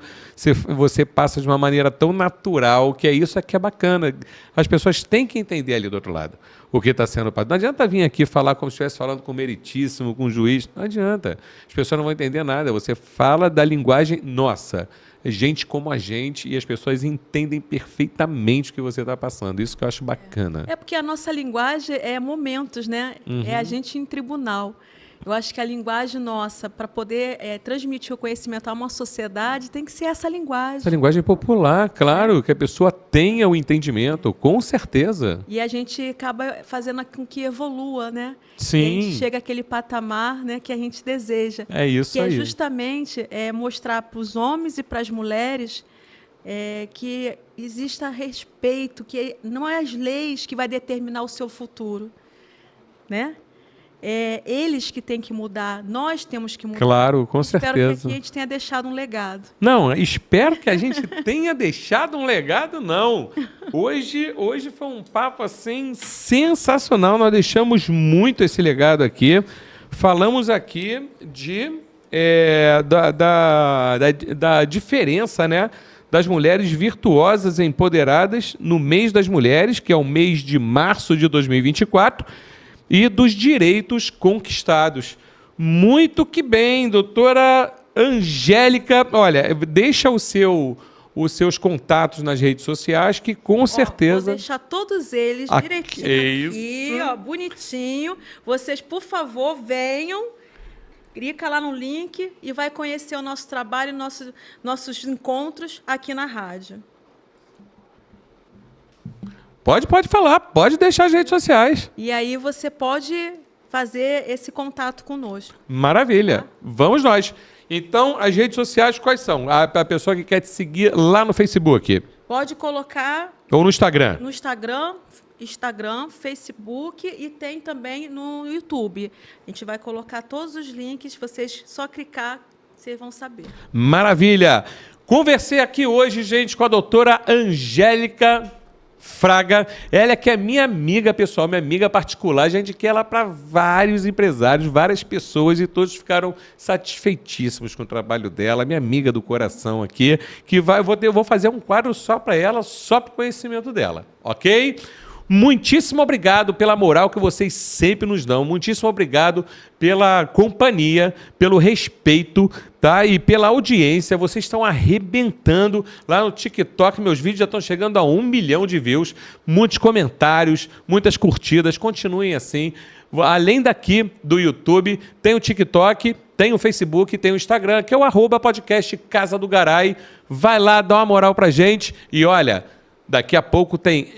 você passa de uma maneira tão natural, que é isso que é bacana. As pessoas têm que entender ali do outro lado o que está sendo passado. Não adianta vir aqui falar como se estivesse falando com o meritíssimo, com o juiz. Não adianta. As pessoas não vão entender nada. Você fala da linguagem nossa. Gente como a gente, e as pessoas entendem perfeitamente o que você está passando. Isso que eu acho bacana. é porque a nossa linguagem é momentos, né? É a gente em tribunal. Eu acho que a linguagem nossa, para poder transmitir o conhecimento a uma sociedade, tem que ser essa linguagem. Essa linguagem popular, claro, que a pessoa tenha o entendimento, com certeza. E a gente acaba fazendo com que evolua, né? Sim. E a gente chega àquele patamar, né, que a gente deseja. É isso que aí. é justamente mostrar para os homens e para as mulheres que exista respeito, que não é as leis que vai determinar o seu futuro, né? É eles que têm que mudar, nós temos que mudar. Claro, com Espero que certeza. aqui a gente tenha deixado um legado. Não, espero que a gente tenha deixado um legado, não. Hoje foi um papo assim sensacional. Nós deixamos muito esse legado aqui. Falamos aqui da diferença, né, das mulheres virtuosas e empoderadas no mês das mulheres, que é o mês de março de 2024, e dos direitos conquistados. Muito que bem, doutora Angélica. Olha, deixa os seus contatos nas redes sociais, que com certeza... Vou deixar todos eles Aqui, direitinho aqui, isso. ó, bonitinho. Vocês, por favor, venham, clica lá no link e vai conhecer o nosso trabalho, nossos encontros aqui na rádio. Pode falar, pode deixar as redes sociais. E aí você pode fazer esse contato conosco. Maravilha. Vamos nós. Então, as redes sociais quais são? A pessoa que quer te seguir lá no Facebook. Pode colocar Ou no Instagram. no Instagram, Facebook e tem também no YouTube. A gente vai colocar todos os links, vocês só clicar, vocês vão saber. Maravilha. Conversei aqui hoje, gente, com a doutora Angélica Fraga, ela que é minha amiga pessoal, minha amiga particular, já indiquei ela para vários empresários, várias pessoas, e todos ficaram satisfeitíssimos com o trabalho dela, minha amiga do coração aqui, que eu vou fazer um quadro só para ela, só para o conhecimento dela, ok? muitíssimo obrigado pela moral que vocês sempre nos dão. Muitíssimo obrigado pela companhia, pelo respeito, tá? E pela audiência. Vocês estão arrebentando lá no TikTok. Meus vídeos já estão chegando a 1 milhão de views. Muitos comentários, muitas curtidas. Continuem assim. Além daqui do YouTube, tem o TikTok, tem o Facebook, tem o Instagram, que é o @podcast Casa do Garay. Vai lá, dá uma moral pra gente. E olha, daqui a pouco tem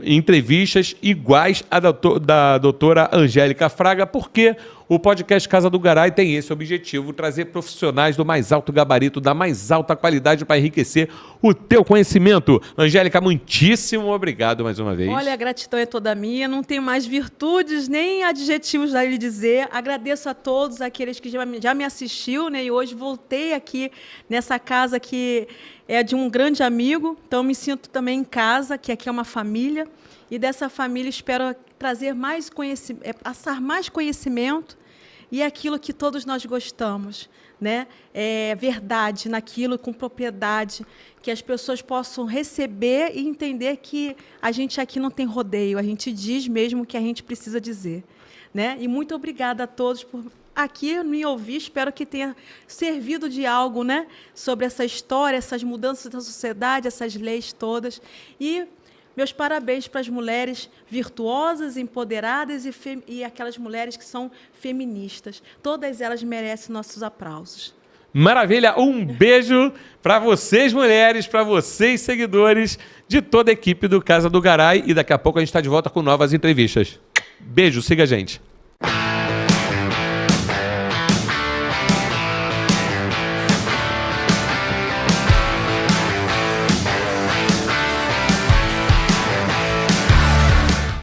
entrevistas iguais à da doutora Angélica Fraga, porque o podcast Casa do Garay tem esse objetivo, trazer profissionais do mais alto gabarito, da mais alta qualidade para enriquecer o teu conhecimento. Angélica, muitíssimo obrigado mais uma vez. Olha, a gratidão é toda minha, não tenho mais virtudes nem adjetivos a lhe dizer. Agradeço a todos aqueles que já me assistiu, né? E hoje voltei aqui nessa casa que é de um grande amigo, então me sinto também em casa, que aqui é uma família, e dessa família espero trazer mais conhecimento, passar mais conhecimento e aquilo que todos nós gostamos, né? Verdade naquilo, com propriedade, que as pessoas possam receber e entender que a gente aqui não tem rodeio, a gente diz mesmo o que a gente precisa dizer, né? E muito obrigada a todos por aqui me ouvir, espero que tenha servido de algo, né? Sobre essa história, essas mudanças da sociedade, essas leis todas. E meus parabéns para as mulheres virtuosas, empoderadas e aquelas mulheres que são feministas. Todas elas merecem nossos aplausos. Maravilha! Um beijo para vocês, mulheres, para vocês, seguidores de toda a equipe do Casa do Garay. E daqui a pouco a gente está de volta com novas entrevistas. Beijo, siga a gente.